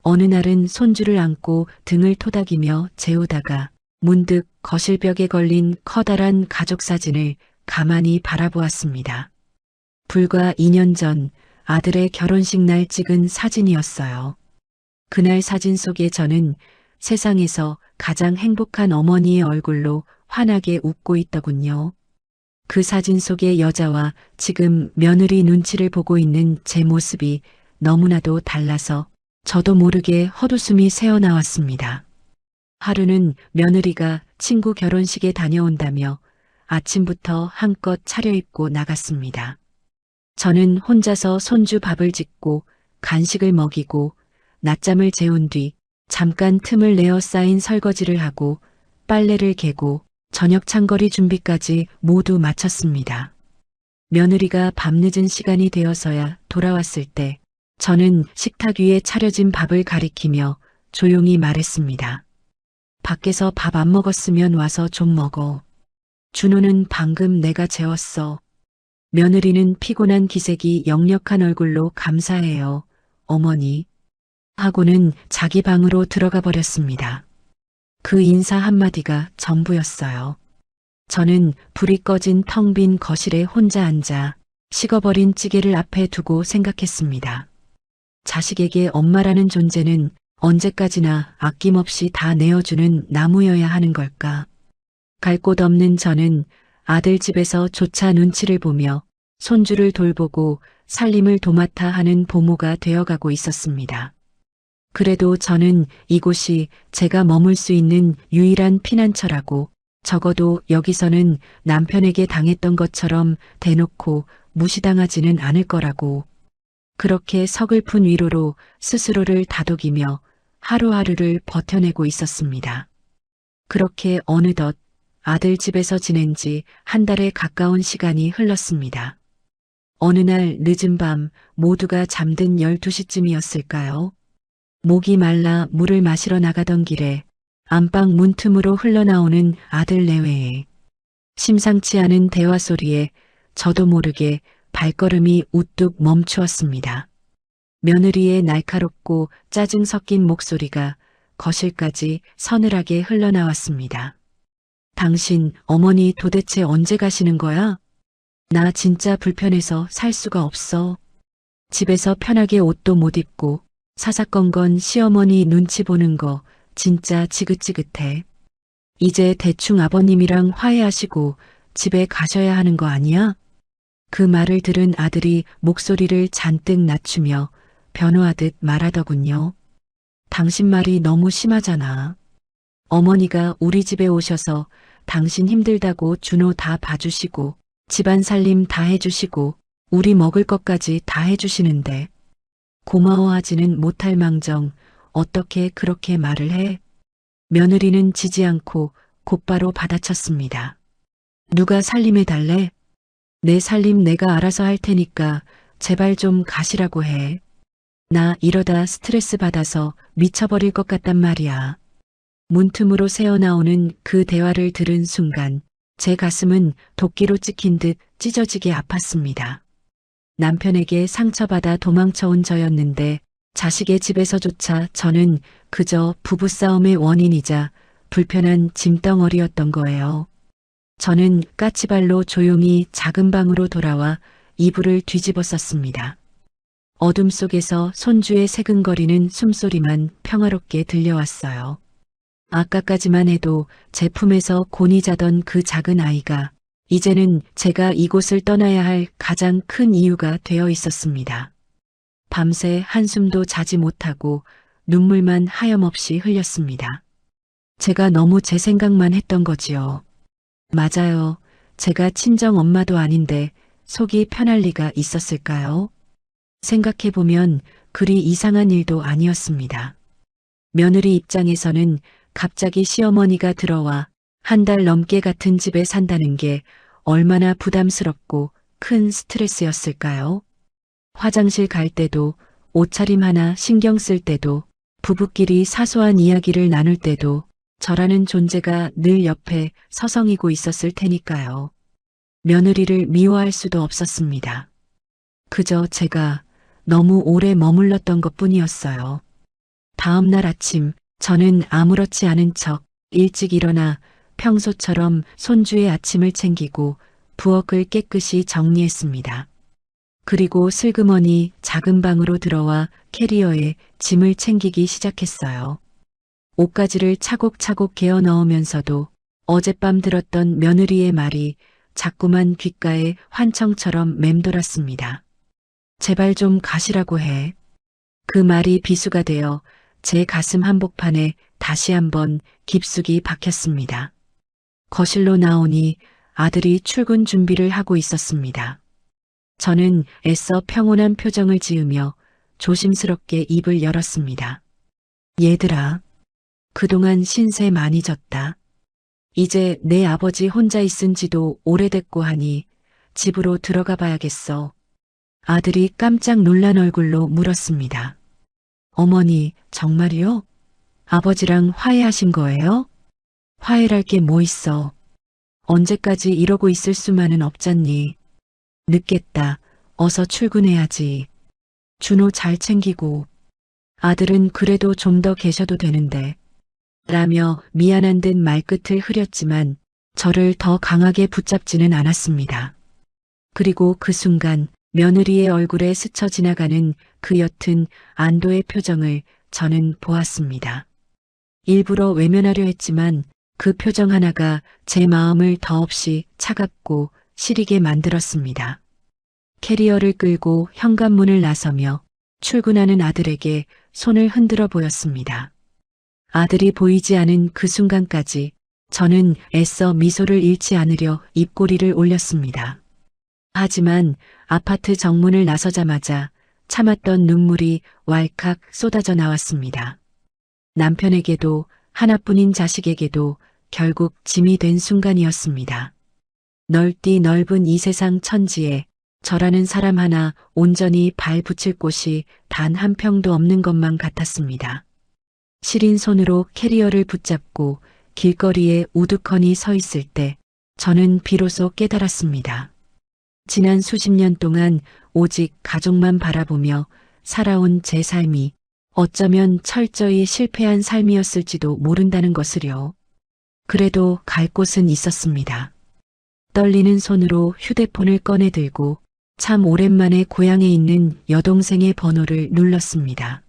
어느 날은 손주를 안고 등을 토닥이며 재우다가 문득 거실벽에 걸린 커다란 가족 사진을 가만히 바라보았습니다. 불과 2년 전 아들의 결혼식 날 찍은 사진이었어요. 그날 사진 속에 저는 세상에서 가장 행복한 어머니의 얼굴로 환하게 웃고 있더군요. 그 사진 속의 여자와 지금 며느리 눈치를 보고 있는 제 모습이 너무나도 달라서 저도 모르게 헛웃음이 새어나왔습니다. 하루는 며느리가 친구 결혼식에 다녀온다며 아침부터 한껏 차려입고 나갔습니다. 저는 혼자서 손주 밥을 짓고 간식을 먹이고 낮잠을 재운 뒤 잠깐 틈을 내어 쌓인 설거지를 하고 빨래를 개고 저녁 찬거리 준비까지 모두 마쳤습니다. 며느리가 밤늦은 시간이 되어서야 돌아왔을 때 저는 식탁 위에 차려진 밥을 가리키며 조용히 말했습니다. 밖에서 밥 안 먹었으면 와서 좀 먹어. 준호는 방금 내가 재웠어. 며느리는 피곤한 기색이 역력한 얼굴로 감사해요, 어머니. 하고는 자기 방으로 들어가 버렸습니다. 그 인사 한마디가 전부였어요. 저는 불이 꺼진 텅 빈 거실에 혼자 앉아 식어버린 찌개를 앞에 두고 생각했습니다. 자식에게 엄마라는 존재는 언제까지나 아낌없이 다 내어주는 나무여야 하는 걸까? 갈 곳 없는 저는 아들 집에서 조차 눈치를 보며 손주를 돌보고 살림을 도맡아 하는 보모가 되어가고 있었습니다. 그래도 저는 이곳이 제가 머물 수 있는 유일한 피난처라고, 적어도 여기서는 남편에게 당했던 것처럼 대놓고 무시당하지는 않을 거라고, 그렇게 서글픈 위로로 스스로를 다독이며 하루하루를 버텨내고 있었습니다. 그렇게 어느덧 아들 집에서 지낸 지 한 달에 가까운 시간이 흘렀습니다. 어느 날 늦은 밤 모두가 잠든 12시쯤이었을까요? 목이 말라 물을 마시러 나가던 길에 안방 문틈으로 흘러나오는 아들 내외에 심상치 않은 대화 소리에 저도 모르게 발걸음이 우뚝 멈추었습니다. 며느리의 날카롭고 짜증 섞인 목소리가 거실까지 서늘하게 흘러나왔습니다. 당신 어머니 도대체 언제 가시는 거야? 나 진짜 불편해서 살 수가 없어. 집에서 편하게 옷도 못 입고 사사건건 시어머니 눈치 보는 거 진짜 지긋지긋해. 이제 대충 아버님이랑 화해하시고 집에 가셔야 하는 거 아니야? 그 말을 들은 아들이 목소리를 잔뜩 낮추며 변호하듯 말하더군요. 당신 말이 너무 심하잖아. 어머니가 우리 집에 오셔서 당신 힘들다고 준호 다 봐주시고 집안 살림 다 해주시고 우리 먹을 것까지 다 해주시는데 고마워하지는 못할 망정 어떻게 그렇게 말을 해? 며느리는 지지 않고 곧바로 받아쳤습니다. 누가 살림해 달래? 내 살림 내가 알아서 할 테니까 제발 좀 가시라고 해. 나 이러다 스트레스 받아서 미쳐버릴 것 같단 말이야. 문틈으로 새어나오는 그 대화를 들은 순간 제 가슴은 도끼로 찍힌 듯 찢어지게 아팠습니다. 남편에게 상처받아 도망쳐온 저였는데 자식의 집에서조차 저는 그저 부부싸움의 원인이자 불편한 짐덩어리였던 거예요. 저는 까치발로 조용히 작은 방으로 돌아와 이불을 뒤집어 썼습니다. 어둠 속에서 손주의 새근거리는 숨소리만 평화롭게 들려왔어요. 아까까지만 해도 제 품에서 곤히 자던 그 작은 아이가 이제는 제가 이곳을 떠나야 할 가장 큰 이유가 되어 있었습니다. 밤새 한숨도 자지 못하고 눈물만 하염없이 흘렸습니다. 제가 너무 제 생각만 했던 거지요. 맞아요. 제가 친정 엄마도 아닌데 속이 편할 리가 있었을까요? 생각해보면 그리 이상한 일도 아니었습니다. 며느리 입장에서는 갑자기 시어머니가 들어와 한 달 넘게 같은 집에 산다는 게 얼마나 부담스럽고 큰 스트레스였을까요? 화장실 갈 때도, 옷차림 하나 신경 쓸 때도, 부부끼리 사소한 이야기를 나눌 때도 저라는 존재가 늘 옆에 서성이고 있었을 테니까요. 며느리를 미워할 수도 없었습니다. 그저 제가 너무 오래 머물렀던 것뿐이었어요. 다음 날 아침 저는 아무렇지 않은 척 일찍 일어나 평소처럼 손주의 아침을 챙기고 부엌을 깨끗이 정리했습니다. 그리고 슬그머니 작은 방으로 들어와 캐리어에 짐을 챙기기 시작했어요. 옷가지를 차곡차곡 개어 넣으면서도 어젯밤 들었던 며느리의 말이 자꾸만 귓가에 환청처럼 맴돌았습니다. 제발 좀 가시라고 해. 그 말이 비수가 되어 제 가슴 한복판에 다시 한번 깊숙이 박혔습니다. 거실로 나오니 아들이 출근 준비를 하고 있었습니다. 저는 애써 평온한 표정을 지으며 조심스럽게 입을 열었습니다. 얘들아, 그동안 신세 많이 졌다. 이제 내 아버지 혼자 있은 지도 오래됐고 하니 집으로 들어가 봐야겠어. 아들이 깜짝 놀란 얼굴로 물었습니다. 어머니, 정말이요? 아버지랑 화해하신 거예요? 화해랄 게 뭐 있어. 언제까지 이러고 있을 수만은 없잖니. 늦겠다. 어서 출근해야지. 준호 잘 챙기고. 아들은 그래도 좀 더 계셔도 되는데. 라며 미안한 듯 말끝을 흐렸지만 저를 더 강하게 붙잡지는 않았습니다. 그리고 그 순간 며느리의 얼굴에 스쳐 지나가는 그 옅은 안도의 표정을 저는 보았습니다. 일부러 외면하려 했지만 그 표정 하나가 제 마음을 더없이 차갑고 시리게 만들었습니다. 캐리어를 끌고 현관문을 나서며 출근하는 아들에게 손을 흔들어 보였습니다. 아들이 보이지 않은 그 순간까지 저는 애써 미소를 잃지 않으려 입꼬리를 올렸습니다. 하지만 아파트 정문을 나서자마자 참았던 눈물이 왈칵 쏟아져 나왔습니다. 남편에게도 하나뿐인 자식에게도 결국 짐이 된 순간이었습니다. 넓디 넓은 이 세상 천지에 저라는 사람 하나 온전히 발 붙일 곳이 단 한 평도 없는 것만 같았습니다. 시린 손으로 캐리어를 붙잡고 길거리에 우두커니 서 있을 때 저는 비로소 깨달았습니다. 지난 수십 년 동안 오직 가족만 바라보며 살아온 제 삶이 어쩌면 철저히 실패한 삶이었을지도 모른다는 것을요. 그래도 갈 곳은 있었습니다. 떨리는 손으로 휴대폰을 꺼내 들고 참 오랜만에 고향에 있는 여동생의 번호를 눌렀습니다.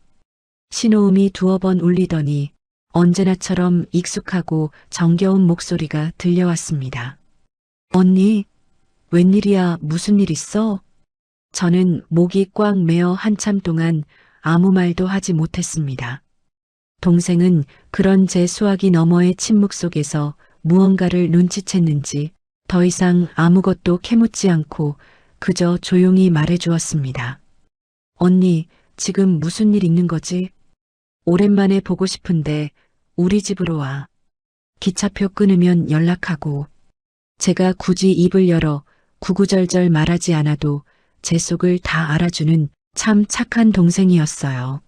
신호음이 두어 번 울리더니 언제나처럼 익숙하고 정겨운 목소리가 들려왔습니다. 언니, 웬일이야, 무슨 일 있어? 저는 목이 꽉 메어 한참 동안 아무 말도 하지 못했습니다. 동생은 그런 제 수화기 너머의 침묵 속에서 무언가를 눈치챘는지 더 이상 아무것도 캐묻지 않고 그저 조용히 말해주었습니다. 언니, 지금 무슨 일 있는 거지? 오랜만에 보고 싶은데 우리 집으로 와. 기차표 끊으면 연락하고. 제가 굳이 입을 열어 구구절절 말하지 않아도 제 속을 다 알아주는 참 착한 동생이었어요.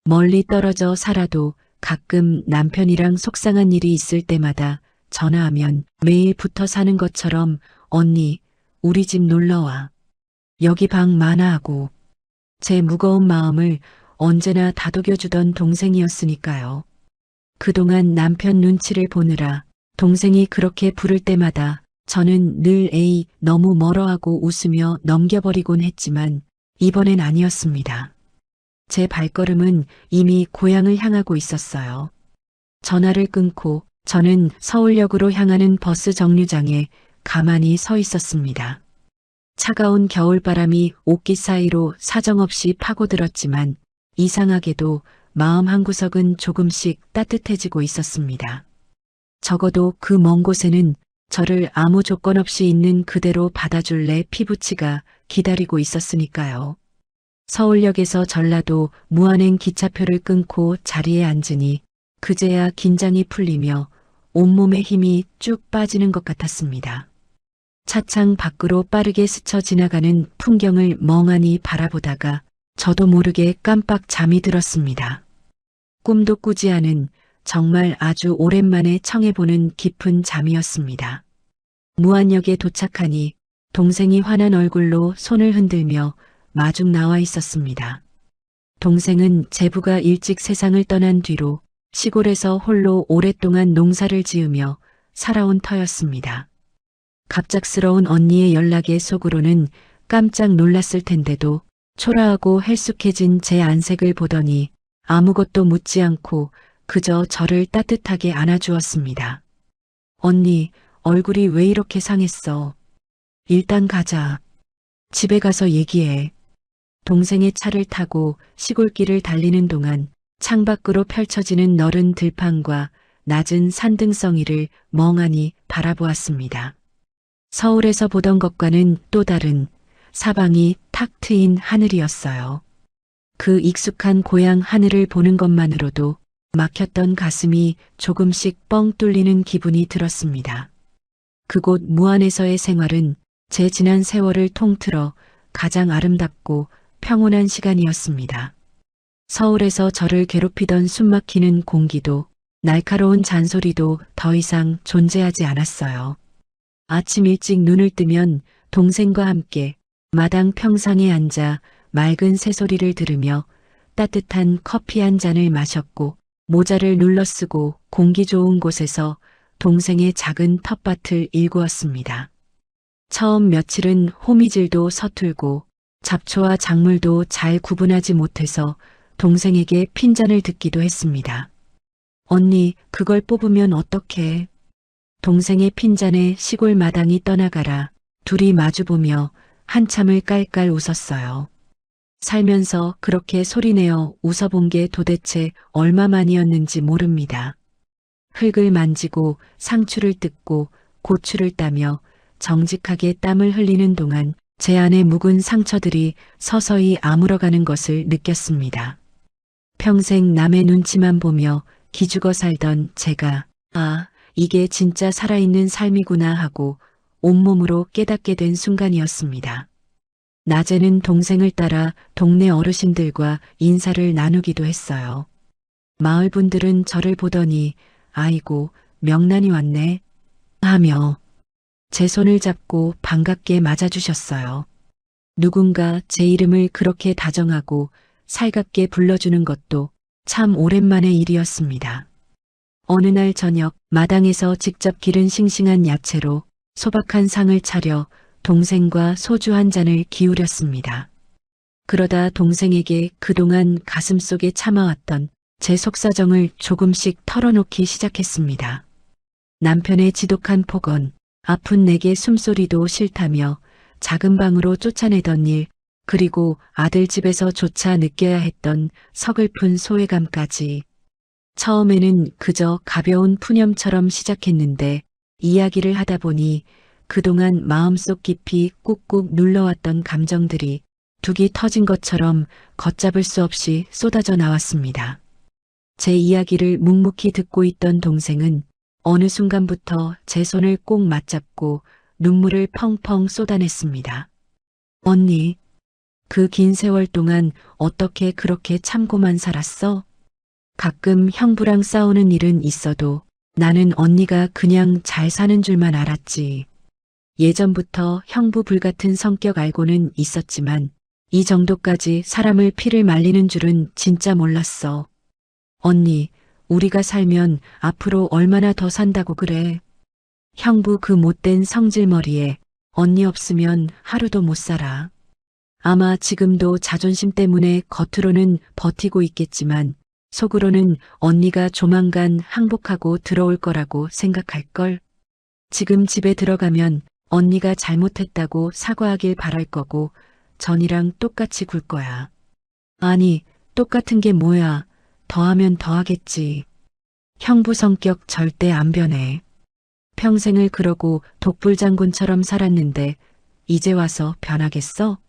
멀리 떨어져 살아도 가끔 남편이랑 속상한 일이 있을 때마다 전화하면 매일 붙어 사는 것처럼 언니, 우리 집 놀러와. 여기 방 많아 하고. 제 무거운 마음을 언제나 다독여주던 동생이었으니까요. 그동안 남편 눈치를 보느라 동생이 그렇게 부를 때마다 저는 늘 에이, 너무 멀어하고 웃으며 넘겨버리곤 했지만 이번엔 아니었습니다. 제 발걸음은 이미 고향을 향하고 있었어요. 전화를 끊고 저는 서울역으로 향하는 버스 정류장에 가만히 서 있었습니다. 차가운 겨울바람이 옷깃 사이로 사정없이 파고들었지만 이상하게도 마음 한구석은 조금씩 따뜻해지고 있었습니다. 적어도 그 먼 곳에는 저를 아무 조건 없이 있는 그대로 받아줄 내 피부치가 기다리고 있었으니까요. 서울역에서 전라도 무안행 기차표를 끊고 자리에 앉으니 그제야 긴장이 풀리며 온몸에 힘이 쭉 빠지는 것 같았습니다. 차창 밖으로 빠르게 스쳐 지나가는 풍경을 멍하니 바라보다가 저도 모르게 깜빡 잠이 들었습니다. 꿈도 꾸지 않은 정말 아주 오랜만에 청해보는 깊은 잠이었습니다. 무안역에 도착하니 동생이 환한 얼굴로 손을 흔들며 마중 나와 있었습니다. 동생은 제부가 일찍 세상을 떠난 뒤로 시골에서 홀로 오랫동안 농사를 지으며 살아온 터였습니다. 갑작스러운 언니의 연락에 속으로는 깜짝 놀랐을 텐데도 초라하고 헬쑥해진 제 안색을 보더니 아무것도 묻지 않고 그저 저를 따뜻하게 안아주었습니다. 언니, 얼굴이 왜 이렇게 상했어? 일단 가자. 집에 가서 얘기해. 동생의 차를 타고 시골길을 달리는 동안 창밖으로 펼쳐지는 너른 들판과 낮은 산등성이를 멍하니 바라보았습니다. 서울에서 보던 것과는 또 다른 사방이 탁 트인 하늘이었어요. 그 익숙한 고향 하늘을 보는 것만으로도 막혔던 가슴이 조금씩 뻥 뚫리는 기분이 들었습니다. 그곳 무안에서의 생활은 제 지난 세월을 통틀어 가장 아름답고 평온한 시간이었습니다. 서울에서 저를 괴롭히던 숨막히는 공기도 날카로운 잔소리도 더 이상 존재하지 않았어요. 아침 일찍 눈을 뜨면 동생과 함께 마당 평상에 앉아 맑은 새소리를 들으며 따뜻한 커피 한 잔을 마셨고 모자를 눌러쓰고 공기 좋은 곳에서 동생의 작은 텃밭을 일구었습니다. 처음 며칠은 호미질도 서툴고 잡초와 작물도 잘 구분하지 못해서 동생에게 핀잔을 듣기도 했습니다. 언니, 그걸 뽑으면 어떡해? 동생의 핀잔에 시골 마당이 떠나가라 둘이 마주보며 한참을 깔깔 웃었어요. 살면서 그렇게 소리내어 웃어본 게 도대체 얼마만이었는지 모릅니다. 흙을 만지고 상추를 뜯고 고추를 따며 정직하게 땀을 흘리는 동안 제 안의 묵은 상처들이 서서히 아물어가는 것을 느꼈습니다. 평생 남의 눈치만 보며 기죽어 살던 제가 아, 이게 진짜 살아있는 삶이구나 하고 온몸으로 깨닫게 된 순간이었습니다. 낮에는 동생을 따라 동네 어르신들과 인사를 나누기도 했어요. 마을 분들은 저를 보더니 아이고 명란이 왔네 하며 제 손을 잡고 반갑게 맞아주셨어요. 누군가 제 이름을 그렇게 다정하고 살갑게 불러주는 것도 참 오랜만의 일이었습니다. 어느 날 저녁 마당에서 직접 기른 싱싱한 야채로 소박한 상을 차려 동생과 소주 한 잔을 기울였습니다. 그러다 동생에게 그동안 가슴속에 참아왔던 제 속사정을 조금씩 털어놓기 시작했습니다. 남편의 지독한 폭언, 아픈 내게 숨소리도 싫다며 작은 방으로 쫓아내던 일, 그리고 아들 집에서 조차 느껴야 했던 서글픈 소외감까지. 처음에는 그저 가벼운 푸념처럼 시작했는데 이야기를 하다 보니 그동안 마음속 깊이 꾹꾹 눌러왔던 감정들이 둑이 터진 것처럼 걷잡을 수 없이 쏟아져 나왔습니다. 제 이야기를 묵묵히 듣고 있던 동생은 어느 순간부터 제 손을 꼭 맞잡고 눈물을 펑펑 쏟아냈습니다. 언니, 그 긴 세월 동안 어떻게 그렇게 참고만 살았어? 가끔 형부랑 싸우는 일은 있어도 나는 언니가 그냥 잘 사는 줄만 알았지. 예전부터 형부 불같은 성격 알고는 있었지만 이 정도까지 사람을 피를 말리는 줄은 진짜 몰랐어. 언니, 우리가 살면 앞으로 얼마나 더 산다고 그래. 형부 그 못된 성질머리에 언니 없으면 하루도 못 살아. 아마 지금도 자존심 때문에 겉으로는 버티고 있겠지만 속으로는 언니가 조만간 항복하고 들어올 거라고 생각할걸. 지금 집에 들어가면 언니가 잘못했다고 사과하길 바랄 거고 전이랑 똑같이 굴 거야. 아니, 똑같은 게 뭐야. 더하면 더하겠지. 형부 성격 절대 안 변해. 평생을 그러고 독불장군처럼 살았는데 이제 와서 변하겠어?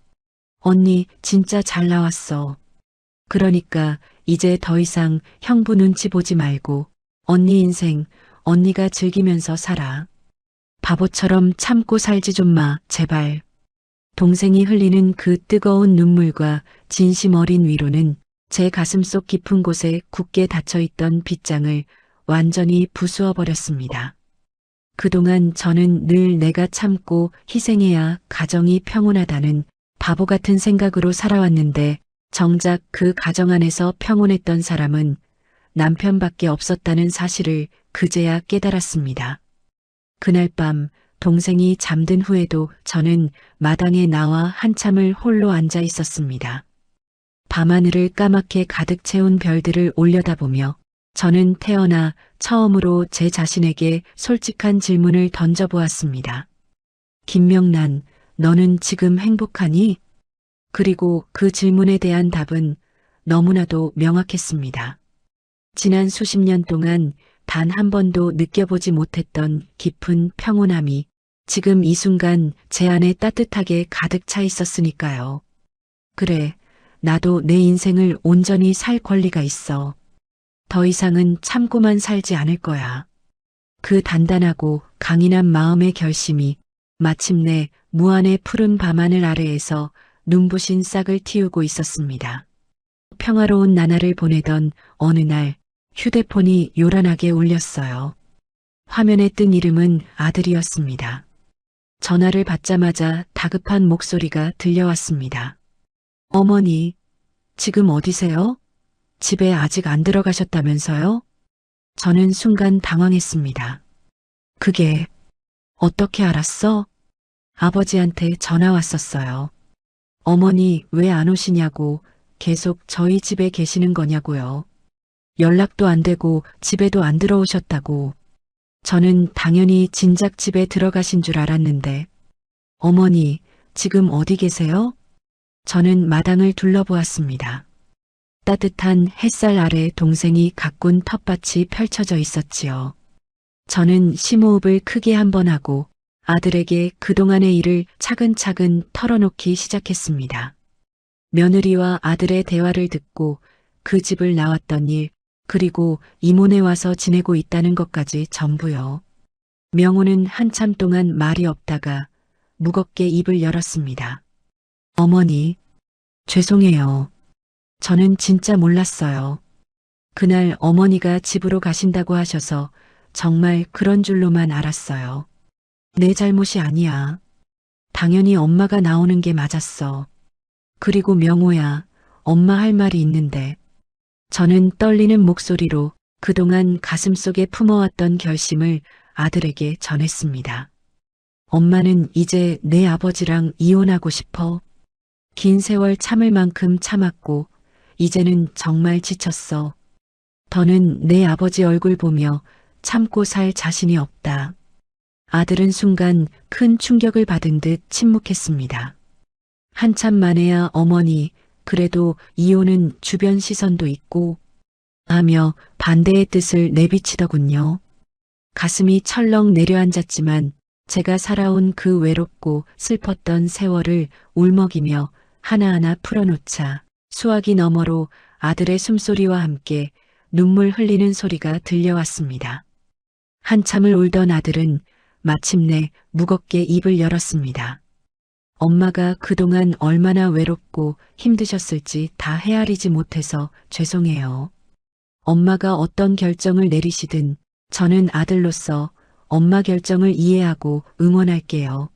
언니 진짜 잘 나왔어. 그러니까 이제 더 이상 형부 눈치 보지 말고 언니 인생 언니가 즐기면서 살아. 바보처럼 참고 살지 좀 마, 제발. 동생이 흘리는 그 뜨거운 눈물과 진심 어린 위로는 제 가슴속 깊은 곳에 굳게 닫혀있던 빗장을 완전히 부수어 버렸습니다. 그동안 저는 늘 내가 참고 희생해야 가정이 평온하다는 바보 같은 생각으로 살아왔는데 정작 그 가정 안에서 평온했던 사람은 남편밖에 없었다는 사실을 그제야 깨달았습니다. 그날 밤 동생이 잠든 후에도 저는 마당에 나와 한참을 홀로 앉아 있었습니다. 밤하늘을 까맣게 가득 채운 별들을 올려다보며 저는 태어나 처음으로 제 자신에게 솔직한 질문을 던져보았습니다. 김명란, 너는 지금 행복하니? 그리고 그 질문에 대한 답은 너무나도 명확했습니다. 지난 수십 년 동안 단 한 번도 느껴보지 못했던 깊은 평온함이 지금 이 순간 제 안에 따뜻하게 가득 차 있었으니까요. 그래, 나도 내 인생을 온전히 살 권리가 있어. 더 이상은 참고만 살지 않을 거야. 그 단단하고 강인한 마음의 결심이 마침내 무한의 푸른 밤하늘 아래에서 눈부신 싹을 틔우고 있었습니다. 평화로운 나날을 보내던 어느 날 휴대폰이 요란하게 울렸어요. 화면에 뜬 이름은 아들이었습니다. 전화를 받자마자 다급한 목소리가 들려왔습니다. 어머니, 지금 어디세요? 집에 아직 안 들어가셨다면서요? 저는 순간 당황했습니다. 그게 어떻게 알았어? 아버지한테 전화 왔었어요. 어머니 왜 안 오시냐고 계속 저희 집에 계시는 거냐고요. 연락도 안 되고 집에도 안 들어오셨다고. 저는 당연히 진작 집에 들어가신 줄 알았는데. 어머니, 지금 어디 계세요? 저는 마당을 둘러보았습니다. 따뜻한 햇살 아래 동생이 가꾼 텃밭이 펼쳐져 있었지요. 저는 심호흡을 크게 한번 하고 아들에게 그동안의 일을 차근차근 털어놓기 시작했습니다. 며느리와 아들의 대화를 듣고 그 집을 나왔던 일, 그리고 이모네 와서 지내고 있다는 것까지 전부요. 명호는 한참 동안 말이 없다가 무겁게 입을 열었습니다. 어머니, 죄송해요. 저는 진짜 몰랐어요. 그날 어머니가 집으로 가신다고 하셔서 정말 그런 줄로만 알았어요. 내 잘못이 아니야. 당연히 엄마가 나오는 게 맞았어. 그리고 명호야, 엄마 할 말이 있는데. 저는 떨리는 목소리로 그동안 가슴속에 품어왔던 결심을 아들에게 전했습니다. 엄마는 이제 내 아버지랑 이혼하고 싶어. 긴 세월 참을 만큼 참았고 이제는 정말 지쳤어. 더는 내 아버지 얼굴 보며 참고 살 자신이 없다. 아들은 순간 큰 충격을 받은 듯 침묵했습니다. 한참 만에야 어머니, 그래도 이혼은 주변 시선도 있고 하며 반대의 뜻을 내비치더군요. 가슴이 철렁 내려앉았지만 제가 살아온 그 외롭고 슬펐던 세월을 울먹이며 하나하나 풀어놓자 수화기 너머로 아들의 숨소리와 함께 눈물 흘리는 소리가 들려왔습니다. 한참을 울던 아들은 마침내 무겁게 입을 열었습니다. 엄마가 그동안 얼마나 외롭고 힘드셨을지 다 헤아리지 못해서 죄송해요. 엄마가 어떤 결정을 내리시든 저는 아들로서 엄마 결정을 이해하고 응원할게요.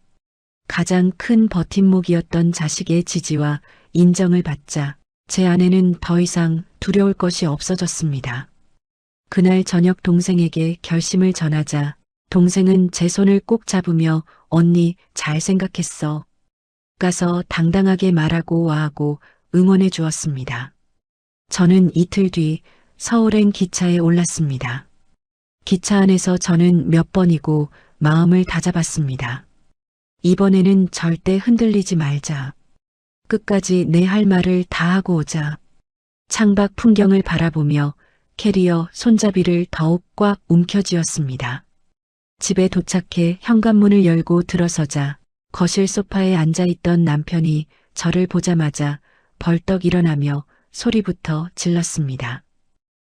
가장 큰 버팀목이었던 자식의 지지와 인정을 받자 제 아내는 더 이상 두려울 것이 없어졌습니다. 그날 저녁 동생에게 결심을 전하자 동생은 제 손을 꼭 잡으며 언니 잘 생각했어. 가서 당당하게 말하고 와하고 응원해 주었습니다. 저는 이틀 뒤 서울행 기차에 올랐습니다. 기차 안에서 저는 몇 번이고 마음을 다잡았습니다. 이번에는 절대 흔들리지 말자. 끝까지 내 할 말을 다 하고 오자. 창밖 풍경을 바라보며 캐리어 손잡이를 더욱 꽉 움켜쥐었습니다. 집에 도착해 현관문을 열고 들어서자 거실 소파에 앉아있던 남편이 저를 보자마자 벌떡 일어나며 소리부터 질렀습니다.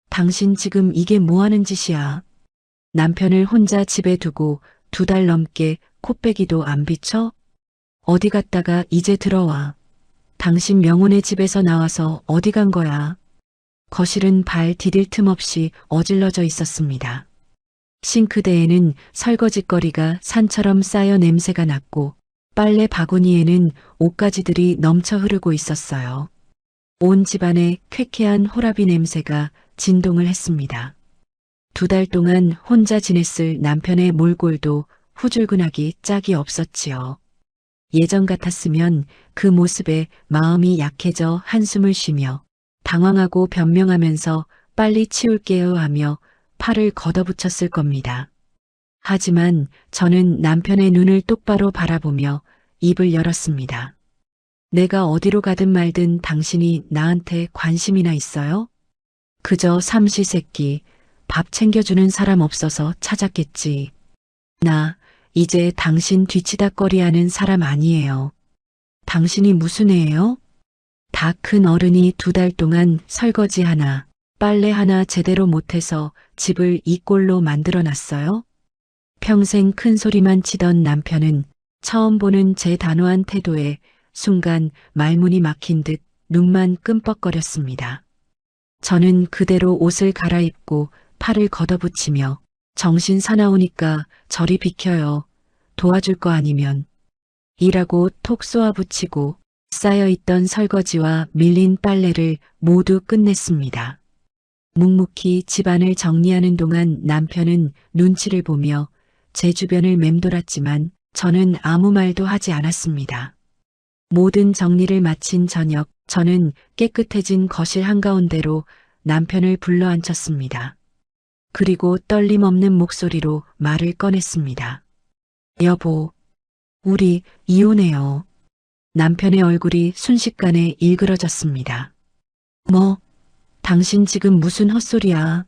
당신 지금 이게 뭐 하는 짓이야? 남편을 혼자 집에 두고 2달 넘게 코빼기도 안 비춰? 어디 갔다가 이제 들어와. 당신 명혼의 집에서 나와서 어디 간 거야? 거실은 발 디딜 틈 없이 어질러져 있었습니다. 싱크대에는 설거지거리가 산처럼 쌓여 냄새가 났고 빨래 바구니에는 옷가지들이 넘쳐 흐르고 있었어요. 온 집안에 쾌쾌한 호라비 냄새가 진동을 했습니다. 2달 동안 혼자 지냈을 남편의 몰골도 후줄근하기 짝이 없었지요. 예전 같았으면 그 모습에 마음이 약해져 한숨을 쉬며 당황하고 변명하면서 빨리 치울게요 하며 팔을 걷어붙였을 겁니다. 하지만 저는 남편의 눈을 똑바로 바라보며 입을 열었습니다. 내가 어디로 가든 말든 당신이 나한테 관심이나 있어요? 그저 삼시세끼 밥 챙겨주는 사람 없어서 찾았겠지. 나 이제 당신 뒤치다꺼리하는 사람 아니에요. 당신이 무슨 애예요? 다 큰 어른이 2달 동안 설거지 하나, 빨래 하나 제대로 못해서 집을 이 꼴로 만들어놨어요? 평생 큰 소리만 치던 남편은 처음 보는 제 단호한 태도에 순간 말문이 막힌 듯 눈만 끔뻑거렸습니다. 저는 그대로 옷을 갈아입고 팔을 걷어붙이며 정신 사나우니까 저리 비켜요. 도와줄 거 아니면. 이라고 톡 쏘아붙이고 쌓여있던 설거지와 밀린 빨래를 모두 끝냈습니다. 묵묵히 집안을 정리하는 동안 남편은 눈치를 보며 제 주변을 맴돌았지만 저는 아무 말도 하지 않았습니다. 모든 정리를 마친 저녁, 저는 깨끗해진 거실 한가운데로 남편을 불러 앉혔습니다. 그리고 떨림 없는 목소리로 말을 꺼냈습니다. 여보, 우리 이혼해요. 남편의 얼굴이 순식간에 일그러졌습니다. 뭐, 당신 지금 무슨 헛소리야?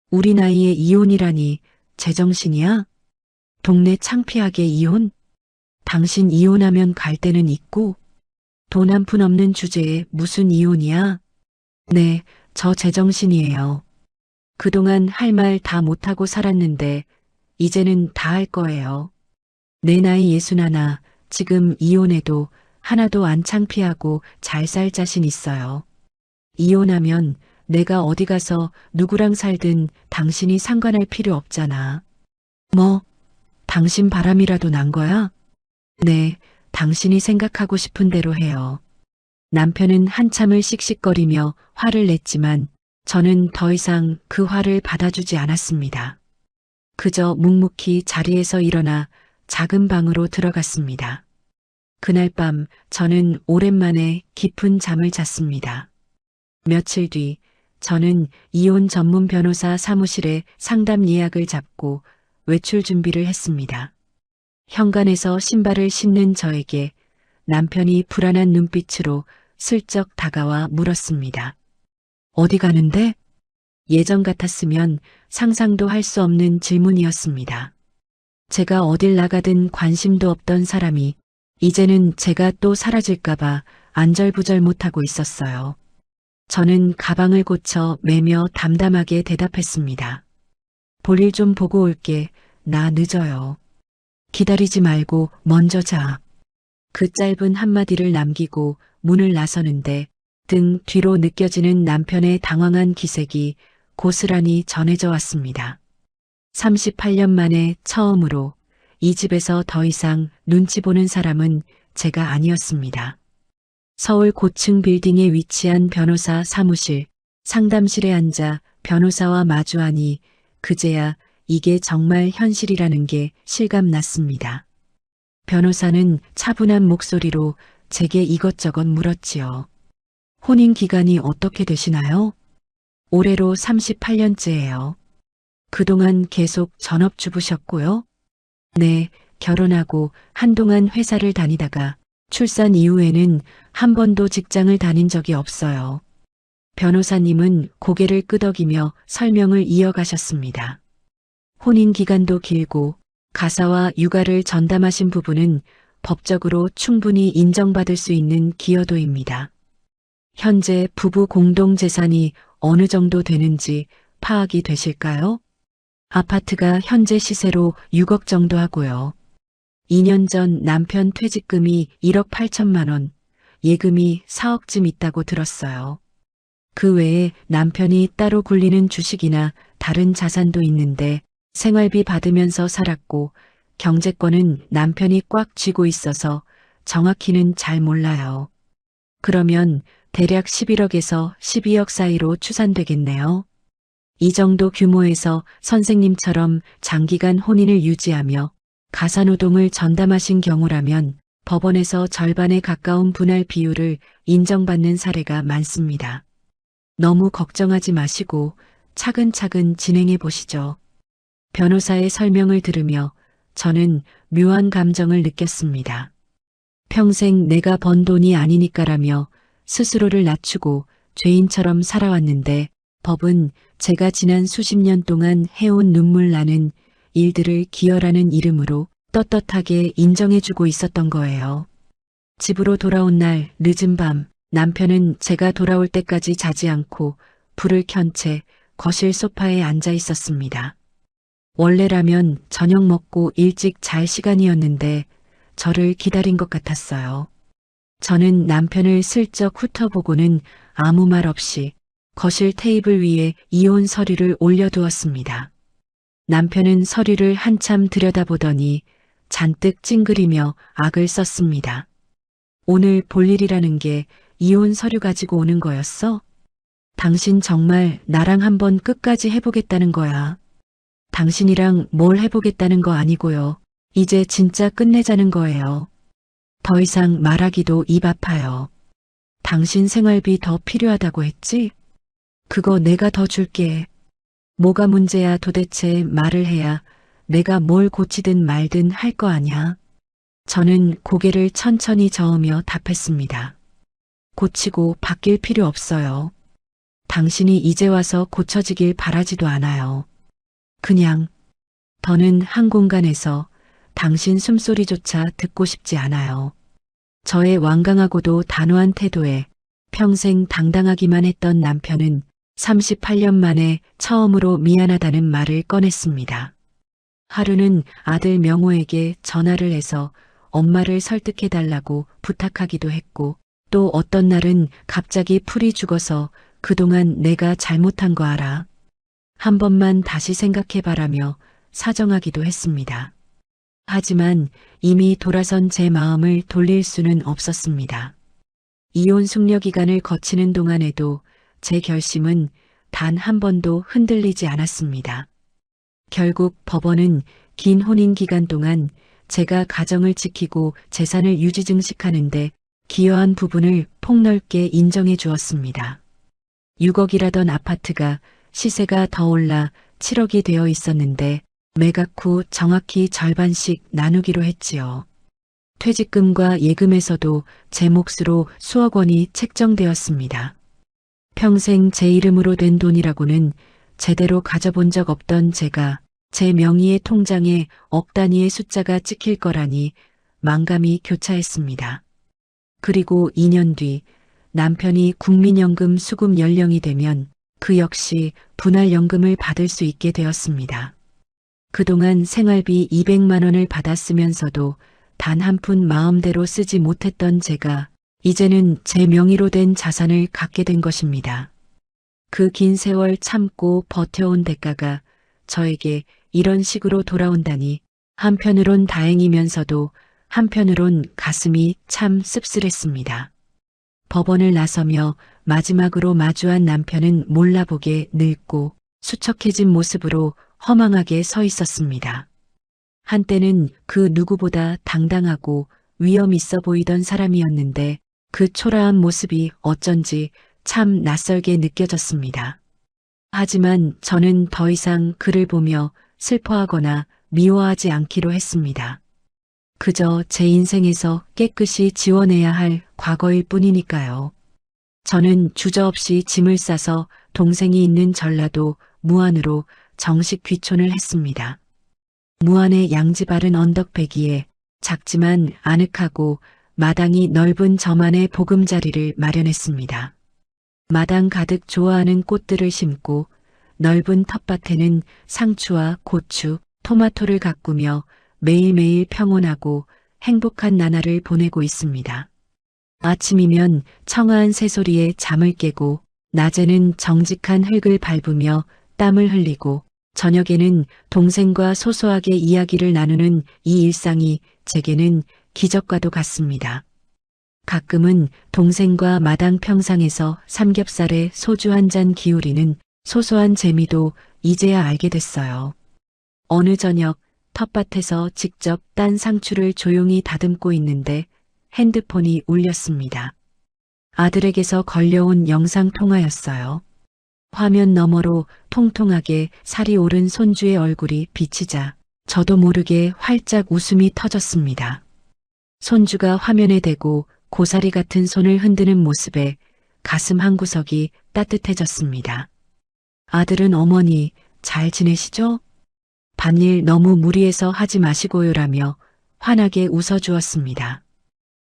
우리 나이에 이혼이라니 제정신이야? 동네 창피하게 이혼? 당신 이혼하면 갈 데는 있고? 돈 한 푼 없는 주제에 무슨 이혼이야? 네, 저 제정신이에요. 그동안 할 말 다 못하고 살았는데 이제는 다 할 거예요. 내 나이 61, 지금 이혼해도 하나도 안 창피하고 잘 살 자신 있어요. 이혼하면 내가 어디 가서 누구랑 살든 당신이 상관할 필요 없잖아. 뭐, 당신 바람이라도 난 거야? 네, 당신이 생각하고 싶은 대로 해요. 남편은 한참을 씩씩거리며 화를 냈지만 저는 더 이상 그 화를 받아주지 않았습니다. 그저 묵묵히 자리에서 일어나 작은 방으로 들어갔습니다. 그날 밤 저는 오랜만에 깊은 잠을 잤습니다. 며칠 뒤 저는 이혼 전문 변호사 사무실에 상담 예약을 잡고 외출 준비를 했습니다. 현관에서 신발을 신는 저에게 남편이 불안한 눈빛으로 슬쩍 다가와 물었습니다. 어디 가는데? 예전 같았으면 상상도 할 수 없는 질문이었습니다. 제가 어딜 나가든 관심도 없던 사람이 이제는 제가 또 사라질까봐 안절부절 못하고 있었어요. 저는 가방을 고쳐 매며 담담하게 대답했습니다. 볼일 좀 보고 올게. 나 늦어요. 기다리지 말고 먼저 자. 그 짧은 한마디를 남기고 문을 나서는데 등 뒤로 느껴지는 남편의 당황한 기색이 고스란히 전해져 왔습니다. 38년 만에 처음으로 이 집에서 더 이상 눈치 보는 사람은 제가 아니었습니다. 서울 고층 빌딩에 위치한 변호사 사무실, 상담실에 앉아 변호사와 마주하니 그제야 이게 정말 현실이라는 게 실감났습니다. 변호사는 차분한 목소리로 제게 이것저것 물었지요. 혼인 기간이 어떻게 되시나요? 올해로 38년째예요. 그동안 계속 전업주부셨고요. 네, 결혼하고 한동안 회사를 다니다가 출산 이후에는 한 번도 직장을 다닌 적이 없어요. 변호사님은 고개를 끄덕이며 설명을 이어가셨습니다. 혼인 기간도 길고 가사와 육아를 전담하신 부분은 법적으로 충분히 인정받을 수 있는 기여도입니다. 현재 부부 공동 재산이 어느 정도 되는지 파악이 되실까요? 아파트가 현재 시세로 6억 정도 하고요. 2년 전 남편 퇴직금이 1억 8천만 원, 예금이 4억쯤 있다고 들었어요. 그 외에 남편이 따로 굴리는 주식이나 다른 자산도 있는데 생활비 받으면서 살았고 경제권은 남편이 꽉 쥐고 있어서 정확히는 잘 몰라요. 그러면 대략 11억에서 12억 사이로 추산되겠네요. 이 정도 규모에서 선생님처럼 장기간 혼인을 유지하며 가사노동을 전담하신 경우라면 법원에서 절반에 가까운 분할 비율을 인정받는 사례가 많습니다. 너무 걱정하지 마시고 차근차근 진행해 보시죠. 변호사의 설명을 들으며 저는 묘한 감정을 느꼈습니다. 평생 내가 번 돈이 아니니까라며 스스로를 낮추고 죄인처럼 살아왔는데 법은 제가 지난 수십 년 동안 해온 눈물 나는 일들을 기여라는 이름으로 떳떳하게 인정해주고 있었던 거예요. 집으로 돌아온 날 늦은 밤 남편은 제가 돌아올 때까지 자지 않고 불을 켠 채 거실 소파에 앉아 있었습니다. 원래라면 저녁 먹고 일찍 잘 시간이었는데 저를 기다린 것 같았어요. 저는 남편을 슬쩍 훑어보고는 아무 말 없이 거실 테이블 위에 이혼 서류를 올려두었습니다. 남편은 서류를 한참 들여다보더니 잔뜩 찡그리며 악을 썼습니다. 오늘 볼 일이라는 게 이혼 서류 가지고 오는 거였어? 당신 정말 나랑 한번 끝까지 해보겠다는 거야. 당신이랑 뭘 해보겠다는 거 아니고요. 이제 진짜 끝내자는 거예요. 더 이상 말하기도 입 아파요. 당신 생활비 더 필요하다고 했지? 그거 내가 더 줄게. 뭐가 문제야 도대체 말을 해야 내가 뭘 고치든 말든 할 거 아냐. 저는 고개를 천천히 저으며 답했습니다. 고치고 바뀔 필요 없어요. 당신이 이제 와서 고쳐지길 바라지도 않아요. 그냥 더는 한 공간에서 당신 숨소리조차 듣고 싶지 않아요. 저의 완강하고도 단호한 태도에 평생 당당하기만 했던 남편은 38년 만에 처음으로 미안하다는 말을 꺼냈습니다. 하루는 아들 명호에게 전화를 해서 엄마를 설득해달라고 부탁하기도 했고 또 어떤 날은 갑자기 풀이 죽어서 그동안 내가 잘못한 거 알아. 한 번만 다시 생각해봐라며 사정하기도 했습니다. 하지만 이미 돌아선 제 마음을 돌릴 수는 없었습니다. 이혼 숙려 기간을 거치는 동안에도 제 결심은 단 한 번도 흔들리지 않았습니다. 결국 법원은 긴 혼인 기간 동안 제가 가정을 지키고 재산을 유지 증식하는데 기여한 부분을 폭넓게 인정해 주었습니다. 6억이라던 아파트가 시세가 더 올라 7억이 되어 있었는데 매각 후 정확히 절반씩 나누기로 했지요. 퇴직금과 예금에서도 제 몫으로 수억 원이 책정되었습니다. 평생 제 이름으로 된 돈이라고는 제대로 가져본 적 없던 제가 제 명의의 통장에 억 단위의 숫자가 찍힐 거라니 만감이 교차했습니다. 그리고 2년 뒤 남편이 국민연금 수급 연령이 되면 그 역시 분할연금을 받을 수 있게 되었습니다. 그동안 생활비 200만 원을 받았으면서도 단 한 푼 마음대로 쓰지 못했던 제가 이제는 제 명의로 된 자산을 갖게 된 것입니다. 그 긴 세월 참고 버텨온 대가가 저에게 이런 식으로 돌아온다니 한편으론 다행이면서도 한편으론 가슴이 참 씁쓸했습니다. 법원을 나서며 마지막으로 마주한 남편은 몰라보게 늙고 수척해진 모습으로 허망하게 서 있었습니다. 한때는 그 누구보다 당당하고 위험 있어 보이던 사람이었는데 그 초라한 모습이 어쩐지 참 낯설게 느껴졌습니다. 하지만 저는 더 이상 그를 보며 슬퍼하거나 미워하지 않기로 했습니다. 그저 제 인생에서 깨끗이 지워내야 할 과거일 뿐이니까요. 저는 주저없이 짐을 싸서 동생이 있는 전라도 무안으로 정식 귀촌을 했습니다. 무안의 양지 바른 언덕배기에 작지만 아늑하고 마당이 넓은 저만의 보금자리를 마련했습니다. 마당 가득 좋아하는 꽃들을 심고 넓은 텃밭에는 상추와 고추, 토마토를 가꾸며 매일매일 평온하고 행복한 나날을 보내고 있습니다. 아침이면 청아한 새소리에 잠을 깨고 낮에는 정직한 흙을 밟으며 땀을 흘리고 저녁에는 동생과 소소하게 이야기를 나누는 이 일상이 제게는 기적과도 같습니다. 가끔은 동생과 마당 평상에서 삼겹살에 소주 한 잔 기울이는 소소한 재미도 이제야 알게 됐어요. 어느 저녁 텃밭에서 직접 딴 상추를 조용히 다듬고 있는데 핸드폰이 울렸습니다. 아들에게서 걸려온 영상통화였어요. 화면 너머로 통통하게 살이 오른 손주의 얼굴이 비치자 저도 모르게 활짝 웃음이 터졌습니다. 손주가 화면에 대고 고사리 같은 손을 흔드는 모습에 가슴 한구석이 따뜻해졌습니다. 아들은 어머니 잘 지내시죠? 밭일 너무 무리해서 하지 마시고요라며 환하게 웃어주었습니다.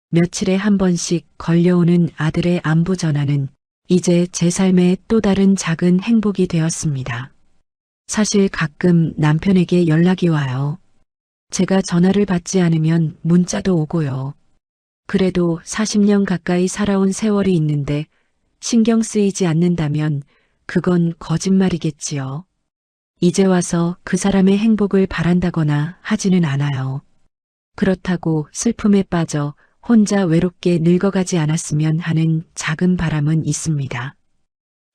며칠에 한 번씩 걸려오는 아들의 안부 전화는 이제 제 삶의 또 다른 작은 행복이 되었습니다. 사실 가끔 남편에게 연락이 와요. 제가 전화를 받지 않으면 문자도 오고요. 그래도 40년 가까이 살아온 세월이 있는데 신경 쓰이지 않는다면 그건 거짓말이겠지요. 이제 와서 그 사람의 행복을 바란다거나 하지는 않아요. 그렇다고 슬픔에 빠져 혼자 외롭게 늙어가지 않았으면 하는 작은 바람은 있습니다.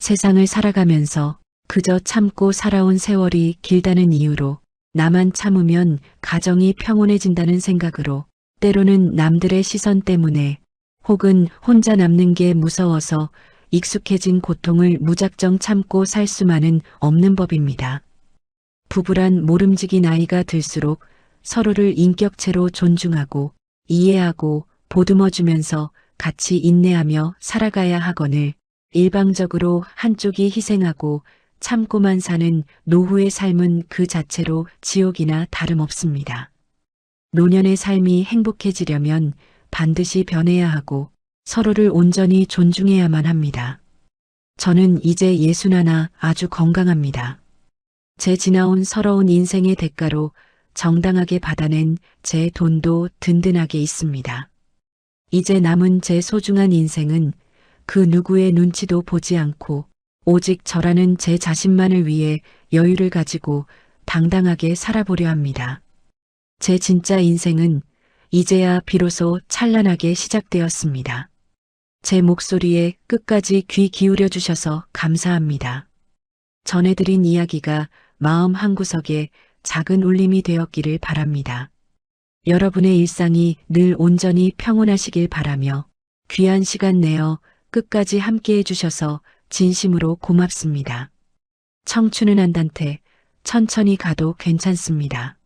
세상을 살아가면서 그저 참고 살아온 세월이 길다는 이유로 나만 참으면 가정이 평온해진다는 생각으로 때로는 남들의 시선 때문에 혹은 혼자 남는 게 무서워서 익숙해진 고통을 무작정 참고 살 수만은 없는 법입니다. 부부란 모름지기 나이가 들수록 서로를 인격체로 존중하고 이해하고 보듬어주면서 같이 인내하며 살아가야 하거늘 일방적으로 한쪽이 희생하고 참고만 사는 노후의 삶은 그 자체로 지옥이나 다름없습니다. 노년의 삶이 행복해지려면 반드시 변해야 하고 서로를 온전히 존중해야만 합니다. 저는 이제 61 아주 건강합니다. 제 지나온 서러운 인생의 대가로 정당하게 받아낸 제 돈도 든든하게 있습니다. 이제 남은 제 소중한 인생은 그 누구의 눈치도 보지 않고 오직 저라는 제 자신만을 위해 여유를 가지고 당당하게 살아보려 합니다. 제 진짜 인생은 이제야 비로소 찬란하게 시작되었습니다. 제 목소리에 끝까지 귀 기울여 주셔서 감사합니다. 전해드린 이야기가 마음 한구석에 작은 울림이 되었기를 바랍니다. 여러분의 일상이 늘 온전히 평온하시길 바라며 귀한 시간 내어 끝까지 함께해 주셔서 진심으로 고맙습니다. 청춘은 안단테 천천히 가도 괜찮습니다.